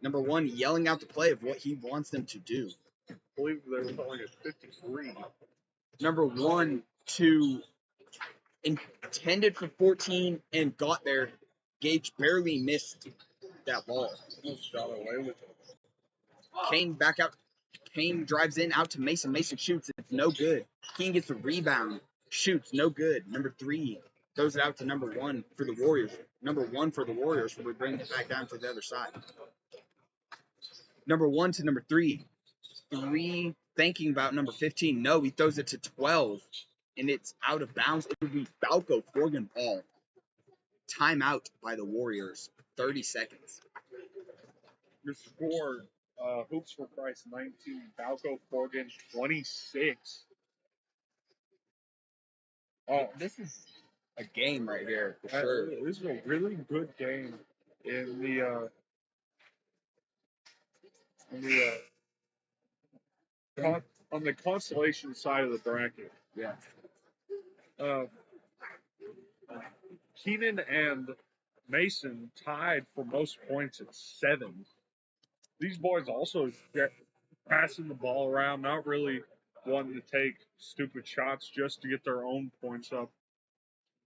Number 1 yelling out the play of what he wants them to do. I believe they were calling it 53. Number 1 intended for 14 and got there. Gage barely missed that ball. Almost got away with it. Kane back out. Kane drives in out to Mason. Mason shoots. It's no good. Kane gets a rebound. Shoots. No good. Number 3 throws it out to number 1 for the Warriors. Number 1 for the Warriors will bring it back down to the other side. Number 1 to number 3. 3 thinking about number 15. No, he throws it to 12. And it's out of bounds. It would be Balko-Forgan ball. Timeout by the Warriors. 30 seconds. Your score, Hoops for Christ 19, Balko-Forgan 26. Oh, this is a game right here for sure. This is a really good game on the consolation side of the bracket. Yeah. Keenan and Mason tied for most points at 7. These boys also get passing the ball around, not really wanting to take stupid shots just to get their own points up.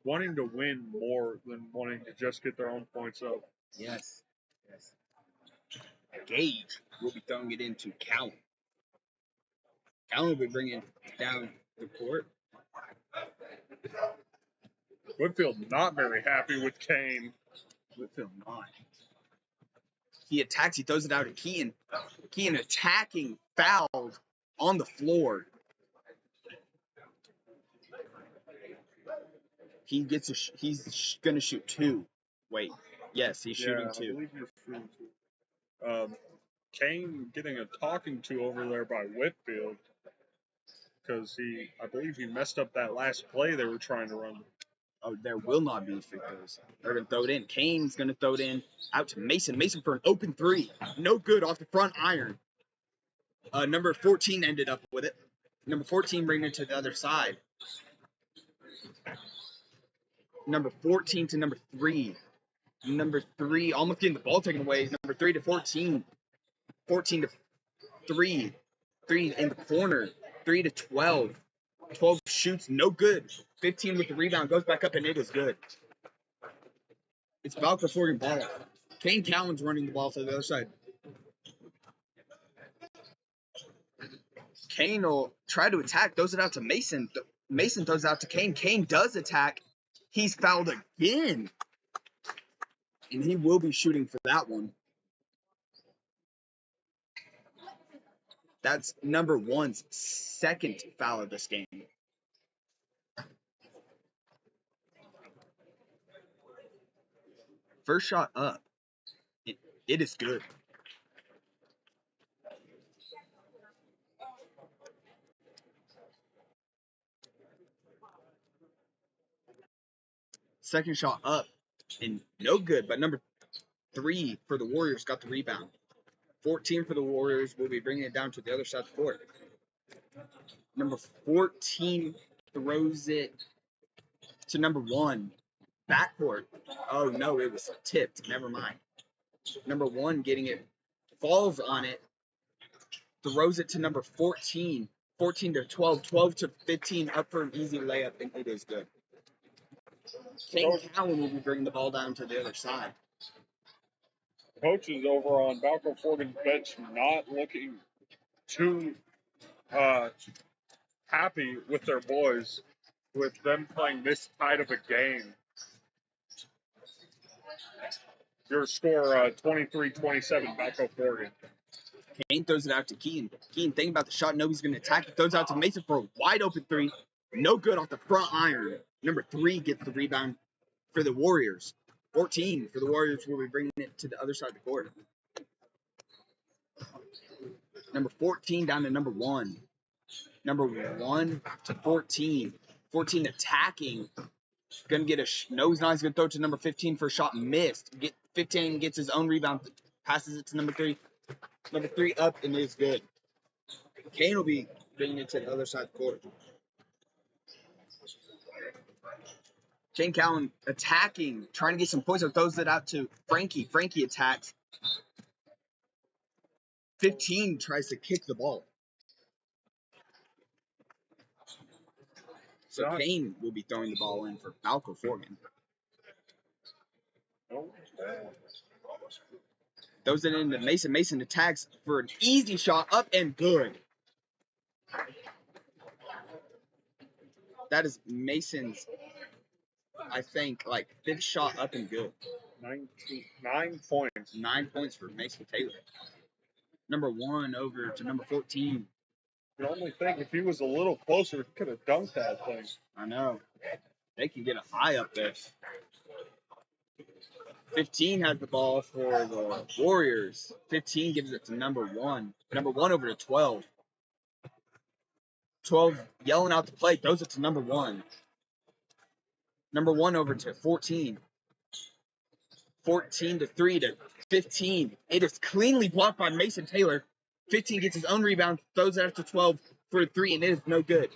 Wanting to win more than wanting to just get their own points up. Yes. Gage will be throwing it into Callum. Callum will be bringing down the court. Whitfield not very happy with Kane. Whitfield not. He attacks. He throws it out to Keaton. Keaton attacking, fouled on the floor. He's gonna shoot 2. Wait, yes, he's shooting 2. I believe you're shooting 2. Kane getting a talking to over there by Whitfield because I believe he messed up that last play they were trying to run. Oh, there will not be free throws. They're going to throw it in. Kane's going to throw it in out to Mason. Mason for an open 3. No good off the front iron. Number 14 ended up with it. Number 14 bringing it to the other side. Number 14 to number 3. Number 3 almost getting the ball taken away. Number 3 to 14. 14 to 3. 3 in the corner. 3 to 12. 12 shoots, no good. 15 with the rebound, goes back up, and it is good. It's Balko-Forgan ball. Kane Cowan's running the ball to the other side. Kane will try to attack, throws it out to Mason. Mason throws it out to Kane. Kane does attack. He's fouled again. And he will be shooting for that one. That's number 1's second foul of this game. First shot up. It is good. Second shot up and no good, but number 3 for the Warriors got the rebound. 14 for the Warriors will be bringing it down to the other side of the court. Number 14 throws it to number 1. Backcourt. Oh, no, it was tipped. Never mind. Number 1 getting it, falls on it, throws it to number 14. 14 to 12, 12 to 15, up for an easy layup, and it is good. Kane Cowan will be bringing the ball down to the other side. Coaches over on Balko-Forgan's bench not looking too happy with their boys, with them playing this tight of a game. Your score 23-27, Balko-Forgan. Kane throws it out to Keaton. Keaton thinking about the shot. Nobody's going to attack. He throws out to Mason for a wide open 3. No good off the front iron. Number 3 gets the rebound for the Warriors. 14 for the Warriors will be bringing it to the other side of the court. Number 14 down to number 1. Number 1 to 14. 14 attacking. Gonna get no, he's not. He's gonna throw it to number 15 for a shot missed. 15 gets his own rebound, passes it to number 3. Number 3 up, and it is good. Kane will be bringing it to the other side of the court. Kane Cowan attacking, trying to get some points, throws it out to Frankie. Frankie attacks. 15 tries to kick the ball. So Kane will be throwing the ball in for Balko-Forgan. Throws it into Mason. Mason attacks for an easy shot, up and good. That is Mason's, I think, like 5th shot up and good. 9 points. 9 points for Mason Taylor. Number 1 over to number 14. You only think if he was a little closer, he could have dunked that thing. I know. They can get a high up there. 15 has the ball for the Warriors. 15 gives it to number 1. Number 1 over to 12. 12 yelling out the play, throws it to number 1. Number 1 over to 14. 14 to 3 to 15. It is cleanly blocked by Mason Taylor. 15 gets his own rebound, throws it out to 12 for a 3, and it is no good.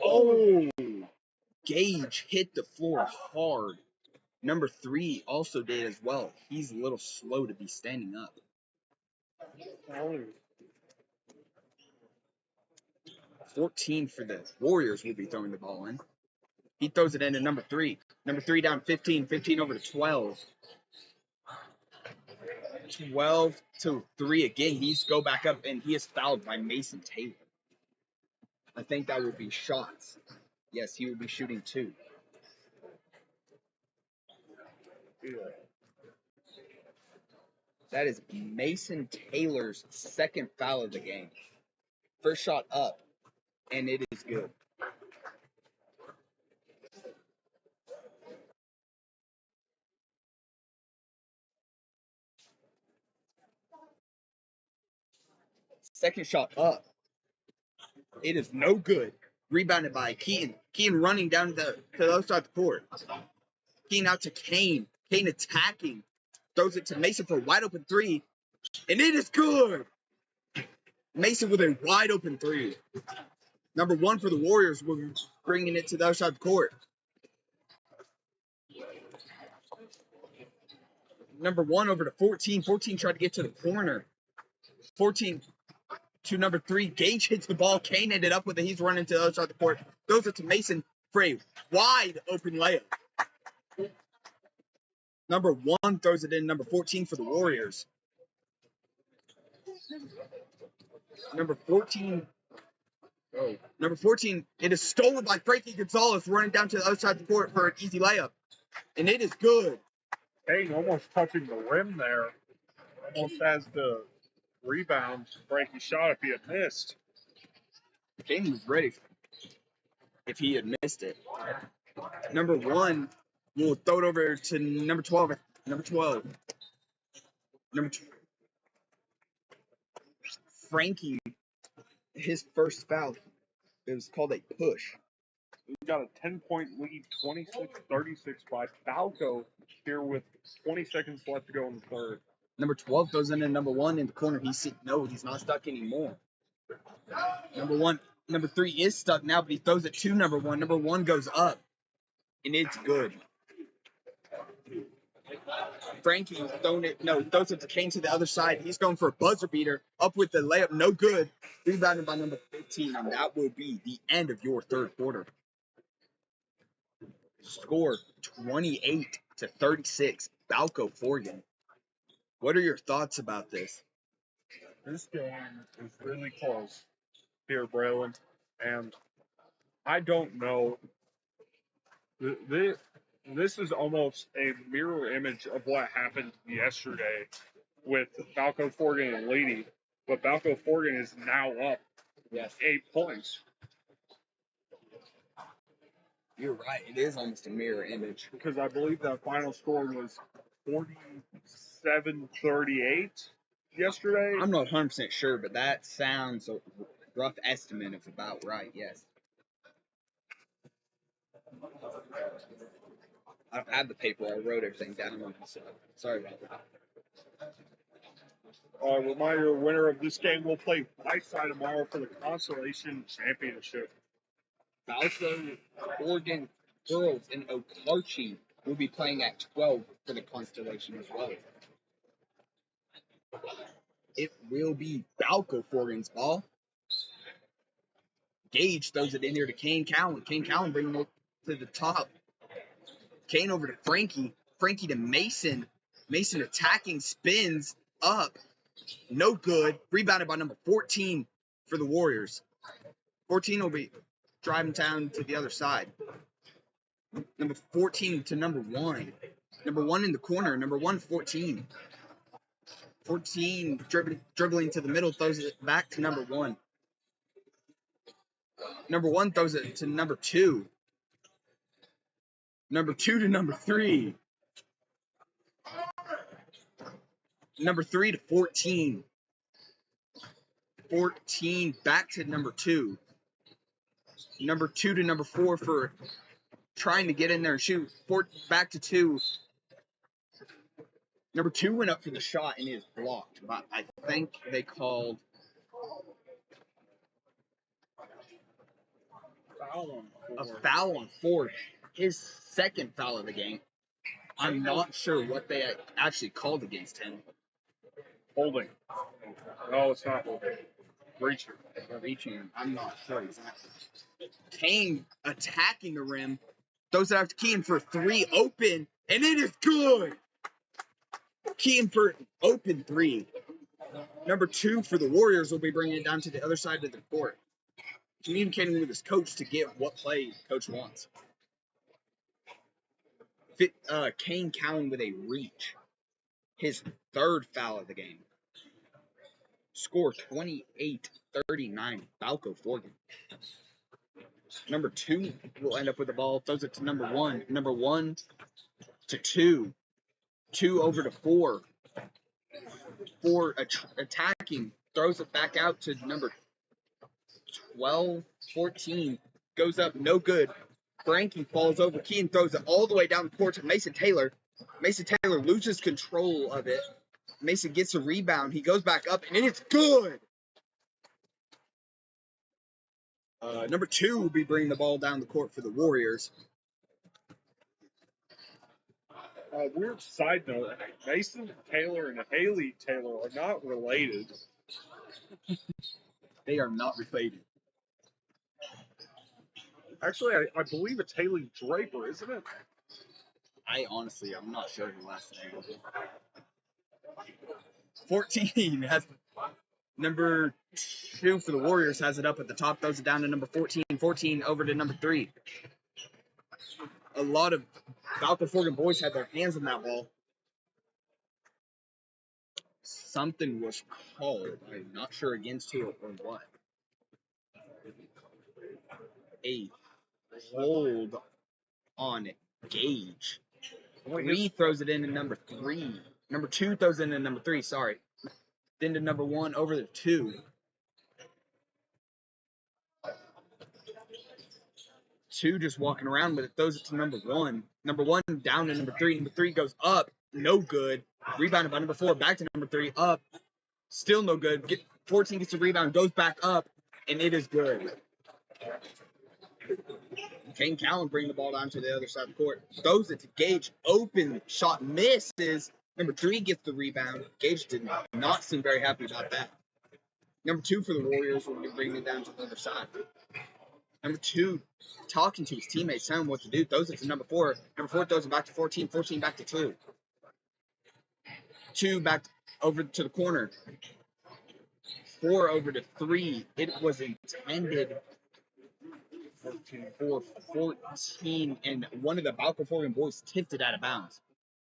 Oh! Gage hit the floor hard. Number 3 also did as well. He's a little slow to be standing up. 14 for the Warriors will be throwing the ball in. He throws it into number 3. Number 3 down 15. 15 over to 12. 12 to 3 again. He's go back up, and he is fouled by Mason Taylor. I think that will be shots. Yes, he will be shooting 2. That is Mason Taylor's second foul of the game. First shot up, and it is good. Second shot up. It is no good. Rebounded by Keaton. Keaton running down to the other side of the court. Keaton out to Kane. Kane attacking. Throws it to Mason for a wide open three. And it is good. Mason with a wide open three. Number one for the Warriors. We're bringing it to the other side of the court. Number one over to 14. 14 tried to get to the corner. 14 to number 3. Gage hits the ball. Kane ended up with it. He's running to the other side of the court. Throws it to Mason for a wide open layup. Number 1 throws it in. Number 14 for the Warriors. Number 14. Number 14. It is stolen by Frankie Gonzalez running down to the other side of the court for an easy layup. And it is good. Kane almost touching the rim there. Almost has the rebound. Frankie's shot if he had missed. Kane was ready if he had missed it. Number 1 will throw it over to number 12. Number 12. Frankie, his first foul. It was called a push. We got a 10-point lead, 26-36 by Balko here with 20 seconds left to go in the third. Number 12 throws in number 1 in the corner. He's not stuck anymore. Number 3 is stuck now, but he throws it to number 1. Number 1 goes up, and it's good. Frankie throws it to Kane to the other side. He's going for a buzzer beater. Up with the layup, no good. Rebounded by number 15, and that will be the end of your third quarter. Score 28-36. Balko-Forgan. What are your thoughts about this? This game is really close here, Braylon, and I don't know. This is almost a mirror image of what happened yesterday with Balko-Forgan and Lady, but Balko-Forgan is now up 8 points. You're right. It is almost a mirror image. Because I believe that final score was 47-38 yesterday. I'm not 100% sure, but that sounds a rough estimate of about right, yes. I have the paper. I wrote everything down on it, so sorry about that. Reminder, winner of this game will play Whiteside tomorrow for the Consolation Championship. Balko-Forgan girls in Okarchi will be playing at 12 for the Constellation as well. It will be Balko-Forgan's ball. Gage throws it in here to Kane Cowan. Kane Cowan bringing it to the top. Kane over to Frankie. Frankie to Mason. Mason attacking, spins up. No good. Rebounded by number 14 for the Warriors. 14 will be driving down to the other side. Number 14 to number 1. Number 1 in the corner. Number 1, 14. 14 dribbling to the middle, throws it back to number 1. Number 1 throws it to number 2. Number 2 to number 3. Number 3 to 14. 14 back to number 2. Number 2 to number 4 for trying to get in there and shoot. Back to 2. Number 2 went up for the shot and is blocked. But I think they called a foul on Ford. His second foul of the game. I'm not sure what they actually called against him. Holding. No, it's not holding. Reaching. I'm not sure exactly. Kane attacking the rim. Throws it out to Kean for 3 open. And it is good. Kean for open 3. Number 2 for the Warriors will be bringing it down to the other side of the court. Communicating with his coach to get what play coach wants. Kane Cowan with a reach. his third foul of the game. Score 28-39, Balko-Forgan. Number 2 will end up with the ball, throws it to number 1. Number 1 to 2. 2 over to 4. 4 attacking, throws it back out to number 12, 14. Goes up, no good. Frankie falls over. Keane throws it all the way down the court to Mason Taylor. Mason Taylor loses control of it. Mason gets a rebound. He goes back up, and it's good. Number 2 will be bringing the ball down the court for the Warriors. Weird side note, Mason Taylor and Haley Taylor are not related. They are not related. Actually, I believe it's Haley Draper, isn't it? I'm not sure the last name. 14 has number 2 for the Warriors, has it up at the top, throws it down to number 14. 14 over to number 3. A lot of Balko-Forgan boys had their hands on that ball. Something was called. I'm not sure against who or what. A hold on Gage. 3 throws it in to number 3. Number 2 throws it in to number 3, sorry. Then to number 1 over to 2. 2 just walking around, but it throws it to number 1. Number 1 down to number 3. Number 3 goes up, no good. Rebounded by number 4, back to number 3, up. Still no good. 14 gets a rebound, goes back up, and it is good. Kane Cowan bringing the ball down to the other side of the court. Throws it to Gage. Open shot misses. Number 3 gets the rebound. Gage did not seem very happy about that. Number 2 for the Warriors will be bringing it down to the other side. Number 2 talking to his teammates, telling him what to do. Throws it to number 4. Number 4 throws it back to 14. 14 back to 2. 2 back over to the corner. 4 over to 3. It was intended for 14, and one of the Balko-Forgan boys tipped it out of bounds.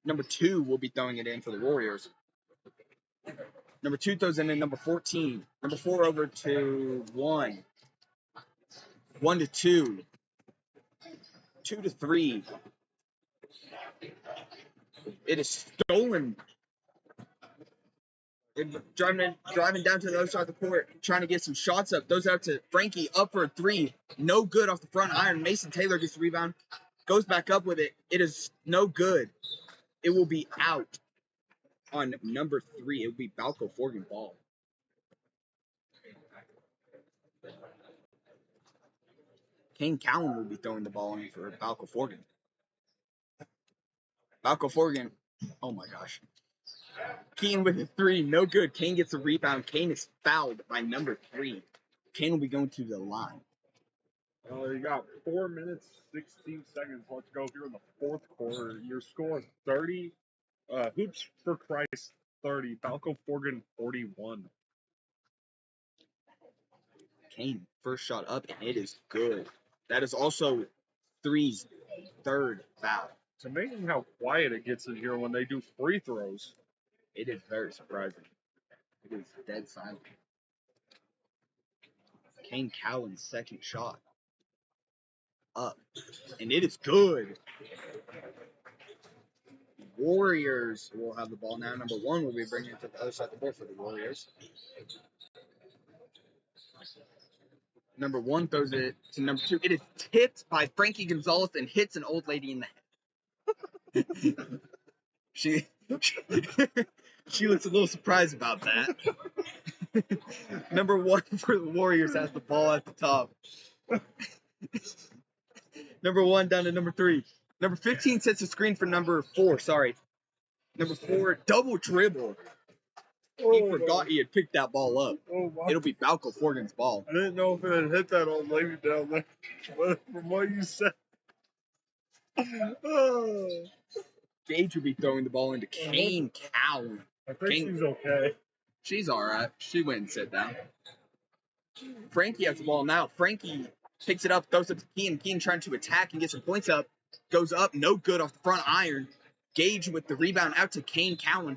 Number 2 will be throwing it in for the Warriors. Number 2 throws in number 14. Number 4 over to 1. 1 to 2. 2 to 3. It is stolen. Driving down to the other side of the court, trying to get some shots up. Those out to Frankie, up for a 3. No good off the front iron. Mason Taylor gets the rebound. Goes back up with it. It is no good. It will be out on number 3. It will be Balko-Forgan ball. Kane Cowan will be throwing the ball in for Balko-Forgan. Balko-Forgan, oh my gosh. Kane with a 3, no good. Kane gets a rebound. Kane is fouled by number 3. Kane will be going to the line. You got 4 minutes, 16 seconds left to go here in the fourth quarter. Your score is 30. Hoops for Christ 30. Balko-Forgan 41. Kane first shot up, and it is good. That is also 3's third foul. It's amazing how quiet it gets in here when they do free throws. It is very surprising. It is dead silent. Kane Cowan's second shot. Up. And it is good. Warriors will have the ball now. Number 1 will be bringing it to the other side of the court for the Warriors. Number 1 throws it to number 2. It is tipped by Frankie Gonzalez and hits an old lady in the head. She looks a little surprised about that. Number 1 for the Warriors has the ball at the top. Number 1 down to number 3. Number 15 sets a screen for number 4. Sorry. Number 4, double dribble. He forgot he had picked that ball up. It'll be Balko-Forgan's ball. I didn't know if it had hit that old lady down there. But from what you said. Gage will be throwing the ball into Kane Cowan. I think she's okay. She's alright. She went and sat down. Frankie has the ball now. Frankie picks it up, throws it to Keane. Keane trying to attack and get some points up. Goes up, no good off the front iron. Gage with the rebound out to Kane Cowan.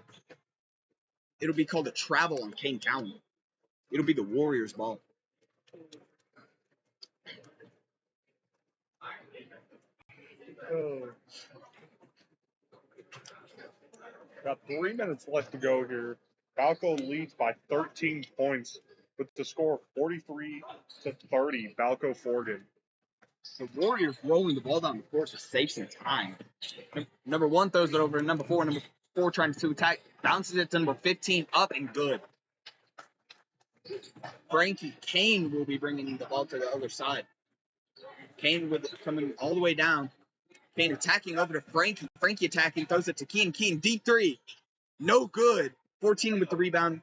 it'll be called a travel on Kane Cowan. It'll be the Warriors ball. Got 3 minutes left to go here. Balko leads by 13 points with the score 43-30. Balko-Forgan. The Warriors rolling the ball down the court to save some time. Number 1 throws it over to number 4. Number 4 trying to attack. Bounces it to number 15. Up and good. Frankie Kane will be bringing the ball to the other side. Kane with it coming all the way down. Kane attacking over to Frankie. Frankie attacking. Throws it to Keen. Keen deep 3. No good. 14 with the rebound.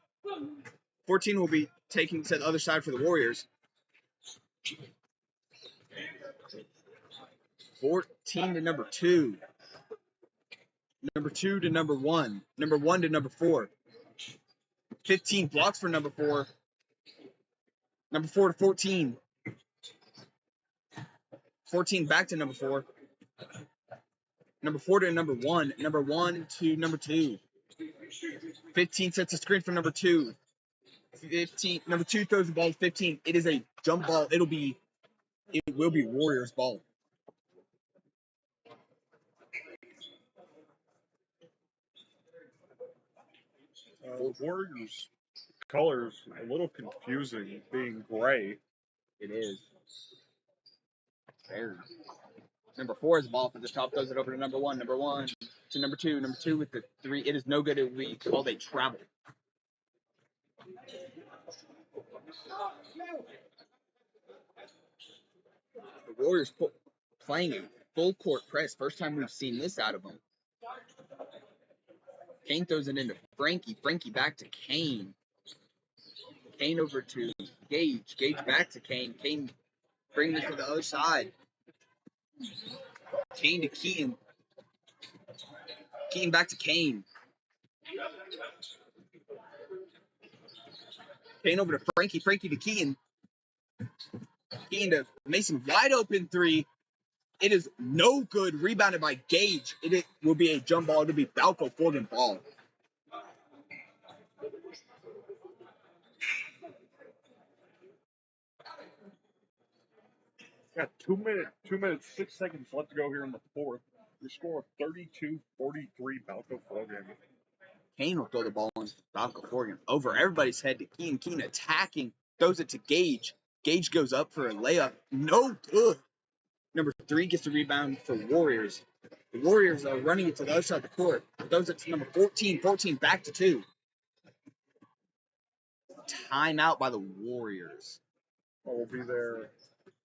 14 will be taking to the other side for the Warriors. 14 to number 2. Number 2 to number 1. Number 1 to number 4. 15 blocks for number 4. Number 4 to 14. 14 back to number 4. Number 4 to number 1. Number 1 to number 2. 15 sets a screen for number 2. 15. Number 2 throws the ball to 15. It is a jump ball. It will be Warriors ball. Warriors colors a little confusing, being gray. It is. Very. Number 4 is the ball for the top. Throws it over to number 1. Number 1 to number 2. Number 2 with the 3. It is no good. It will be called a travel. The Warriors playing a full court press. First time we've seen this out of them. Kane throws it into Frankie. Frankie back to Kane. Kane over to Gage. Gage back to Kane. Kane bringing it to the other side. Kane to Keaton. Keaton back to Kane. Kane over to Frankie. Frankie to Keaton. Keaton to Mason. Wide open 3. It is no good. Rebounded by Gage. It will be a jump ball. It will be Balko-Forgan ball. Got 2 minutes, 6 seconds left to go here in the fourth. Your score of 32-43. Balko-Forgan. Kane will throw the ball into Balko-Forgan over everybody's head to Keaton. Keaton attacking. Throws it to Gage. Gage goes up for a layup. No good. Number 3 gets the rebound for Warriors. The Warriors are running it to the other side of the court. Throws it to number 14. 14 back to 2. Timeout by the Warriors. Will be their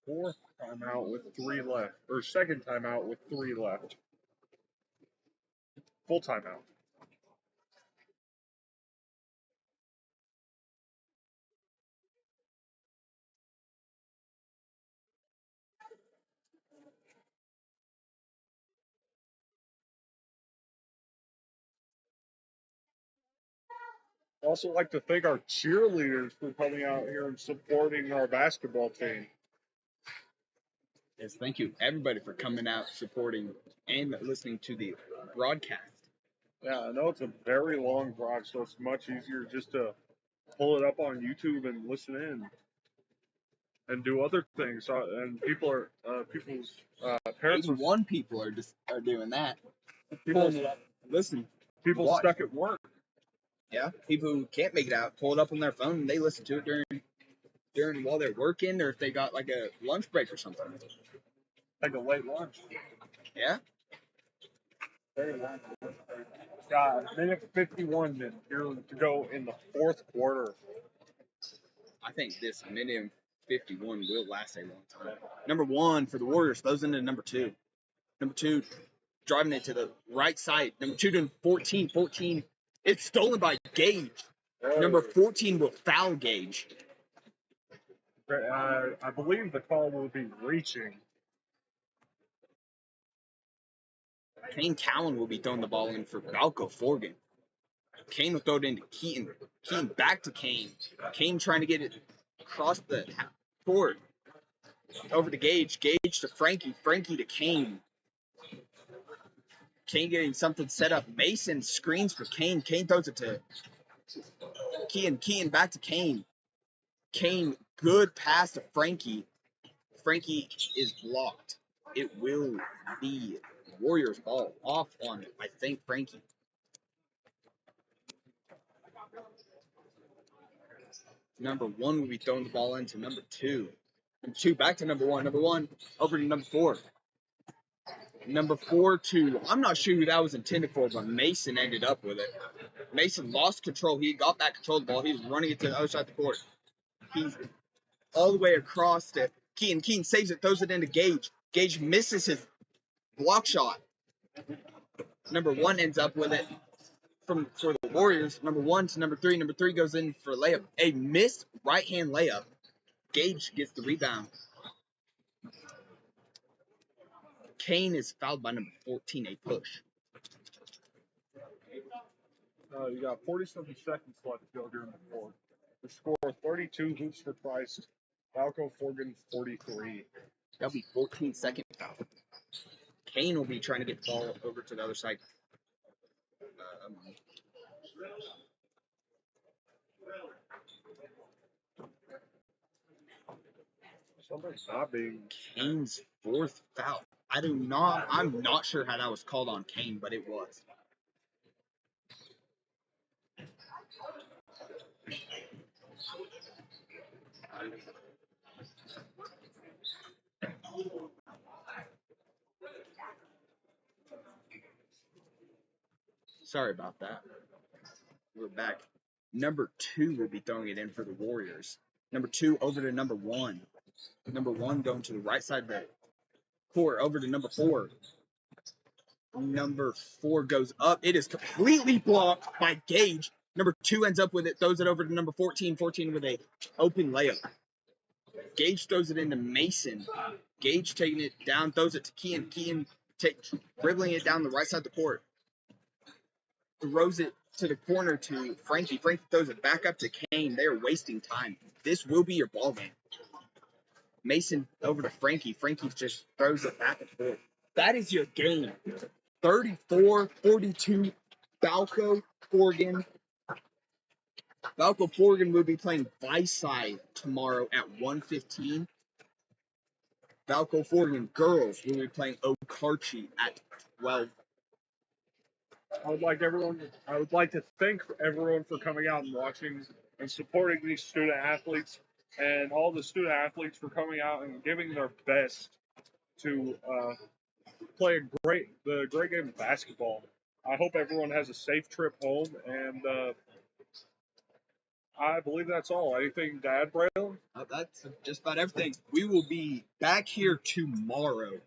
4th timeout with 3 left. Or 2nd timeout with 3 left. Full timeout. I'd also like to thank our cheerleaders for coming out here and supporting our basketball team. Yes, thank you everybody for coming out, supporting, and listening to the broadcast. Yeah, I know it's a very long drive, so it's much easier just to pull it up on YouTube and listen in and do other things. And people's parents, 81 people are doing that. people, Pulling it up, listen. people Watch. stuck at work. Yeah, people who can't make it out pull it up on their phone and they listen to it during while they're working, or if they got like a lunch break or something. Like a late lunch. Yeah. Very long. Got a minute 51 here to go in the fourth quarter. I think this minute and 51 will last a long time. Number 1 for the Warriors throws into number 2. Number 2 driving it to the right side. Number 2 to 14. 14. It's stolen by Gage. Number 14 will foul Gage. I believe the call will be reaching. Kane Cowan will be throwing the ball in for Balko-Forgan. Kane will throw it into Keaton. Keaton back to Kane. Kane trying to get it across the court. Over to Gage. Gage to Frankie. Frankie to Kane. Kane getting something set up. Mason screens for Kane. Kane throws it to Kean, back to Kane. Kane, good pass to Frankie. Frankie is blocked. It will be Warriors ball off on, I think, Frankie. Number 1 will be throwing the ball into number 2. Number 2 back to number 1. Number 1 over to number 4. Number 4 to, I'm not sure who that was intended for, but Mason ended up with it. Mason lost control. He got back control of the ball. He was running it to the other side of the court. He's all the way across to Kean. Kean saves it, throws it into Gage. Gage misses his block shot. Number 1 ends up with it for the Warriors. Number 1 to number 3. Number 3 goes in for a layup. A missed right-hand layup. Gage gets the rebound. Kane is fouled by number 14, a push. You got 47 seconds left to go here in the fourth. The score 32 hoops for Price. Balko-Forgan 43. That'll be 14-second foul. Kane will be trying to get the ball over to the other side. Somebody's not being. Kane's 4th foul. I'm not sure how that was called on Kane, but it was. Sorry about that. We're back. Number 2 will be throwing it in for the Warriors. Number 2 over to number 1. Number 1 going to the right side of the court over to number 4. Number 4 goes up. It is completely blocked by Gage. Number 2 ends up with it, throws it over to number 14. 14 with a open layup. Gage throws it into Mason. Gage taking it down, throws it to Kean. Kean dribbling it down the right side of the court. Throws it to the corner to Frankie. Frankie throws it back up to Kane. They are wasting time. This will be your ball game. Mason over to Frankie. Frankie just throws it back and forth. That is your game. 34-42. Balko-Forgan. Balko-Forgan will be playing Vice-Side tomorrow at 1:15. Balko-Forgan girls will be playing Okarchi at 12. I would like to thank everyone for coming out and watching and supporting these student athletes, and all the student athletes for coming out and giving their best to play the great game of basketball. I hope everyone has a safe trip home, and I believe that's all. Anything to add, Braylon? That's just about everything. We will be back here tomorrow